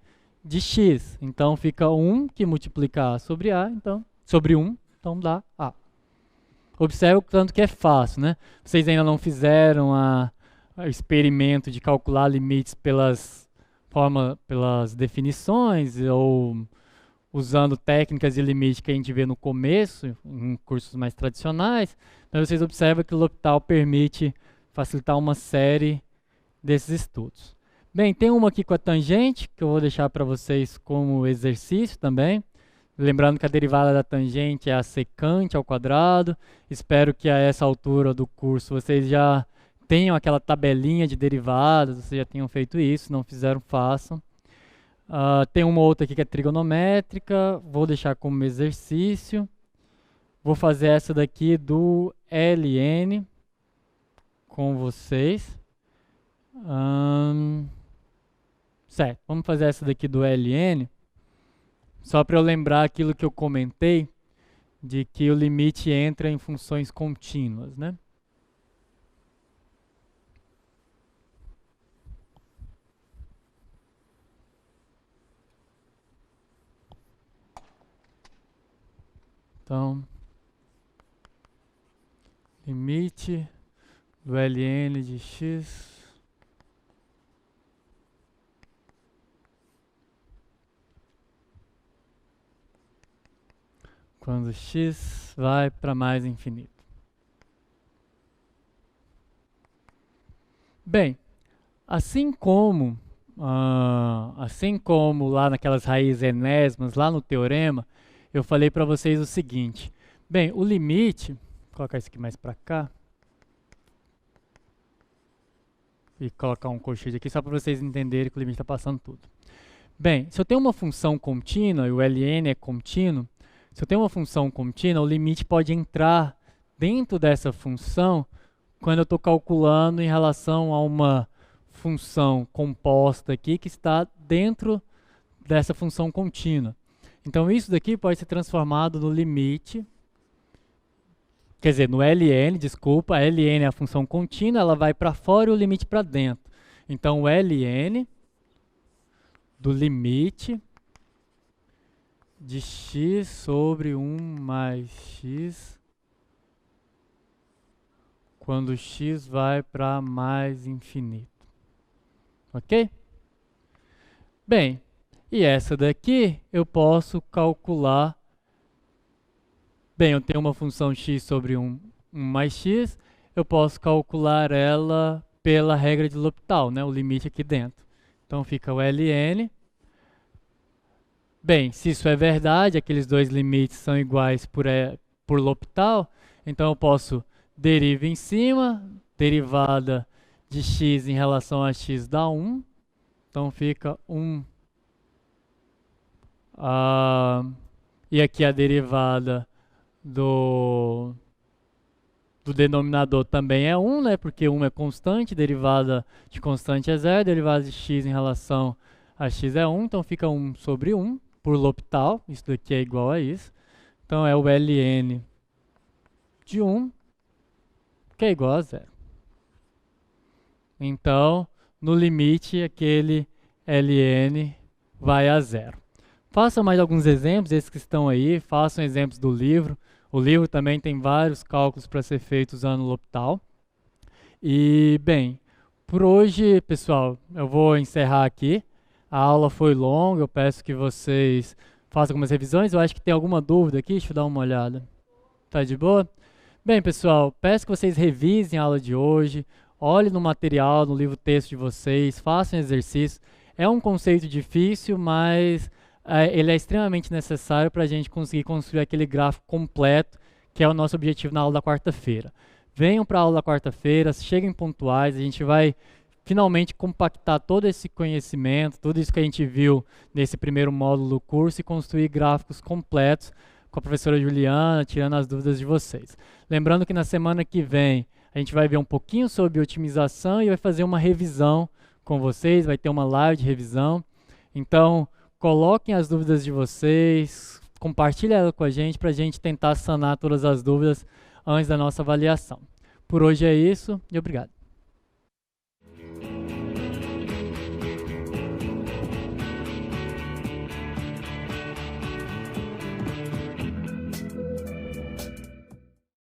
de x. Então, fica 1 que multiplica a sobre a, então sobre 1, então dá A. Observe o tanto que é fácil, né? Vocês ainda não fizeram o experimento de calcular limites pelas definições ou usando técnicas de limite que a gente vê no começo, em cursos mais tradicionais, mas vocês observam que o L'Hopital permite facilitar uma série desses estudos. Bem, tem uma aqui com a tangente, que eu vou deixar para vocês como exercício também. Lembrando que a derivada da tangente é a secante ao quadrado. Espero que a essa altura do curso vocês já tenham aquela tabelinha de derivadas, vocês já tenham feito isso, se não fizeram, façam. Tem uma outra aqui que é trigonométrica, vou deixar como exercício. Vou fazer essa daqui do LN com vocês. Certo, vamos fazer essa daqui do LN. Só para eu lembrar aquilo que eu comentei, de que o limite entra em funções contínuas, né? Então, limite do ln de x quando x vai para mais infinito. Bem, assim como lá naquelas raízes enésimas, lá no teorema, eu falei para vocês o seguinte. Bem, o limite, vou colocar isso aqui mais para cá, e colocar um colchete aqui só para vocês entenderem que o limite está passando tudo. Bem, se eu tenho uma função contínua, e o ln é contínuo, se eu tenho uma função contínua, o limite pode entrar dentro dessa função quando eu estou calculando em relação a uma função composta aqui que está dentro dessa função contínua. Então isso daqui pode ser transformado no limite, quer dizer, no ln, desculpa, a ln é a função contínua, ela vai para fora e o limite para dentro. Então o ln do limite de x sobre 1 mais x quando x vai para mais infinito. Ok? Bem, e essa daqui eu posso calcular. Bem, eu tenho uma função x sobre 1 mais x, eu posso calcular ela pela regra de L'Hopital, né, o limite aqui dentro. Então fica o ln. Bem, se isso é verdade, aqueles dois limites são iguais por L'Hopital, então eu posso derivar em cima, derivada de x em relação a x dá 1, então fica 1. E aqui a derivada do denominador também é 1, né? Porque 1 é constante, derivada de constante é 0, derivada de x em relação a x é 1, então fica 1 sobre 1 por L'Hopital, isso daqui é igual a isso. Então é o ln de 1, que é igual a 0. Então, no limite, aquele ln vai a 0. Façam mais alguns exemplos, esses que estão aí, façam exemplos do livro. O livro também tem vários cálculos para ser feitos usando o L'Hopital. E, bem, por hoje, pessoal, eu vou encerrar aqui. A aula foi longa, eu peço que vocês façam algumas revisões. Eu acho que tem alguma dúvida aqui, deixa eu dar uma olhada. Tá de boa? Bem, pessoal, peço que vocês revisem a aula de hoje, olhem no material, no livro texto de vocês, façam exercício. É um conceito difícil, mas ele é extremamente necessário para a gente conseguir construir aquele gráfico completo, que é o nosso objetivo na aula da quarta-feira. Venham para a aula da quarta-feira, cheguem pontuais, a gente vai finalmente compactar todo esse conhecimento, tudo isso que a gente viu nesse primeiro módulo do curso e construir gráficos completos com a professora Juliana, tirando as dúvidas de vocês. Lembrando que na semana que vem a gente vai ver um pouquinho sobre otimização e vai fazer uma revisão com vocês, vai ter uma live de revisão. Então, coloquem as dúvidas de vocês, compartilhem ela com a gente para a gente tentar sanar todas as dúvidas antes da nossa avaliação. Por hoje é isso e obrigado.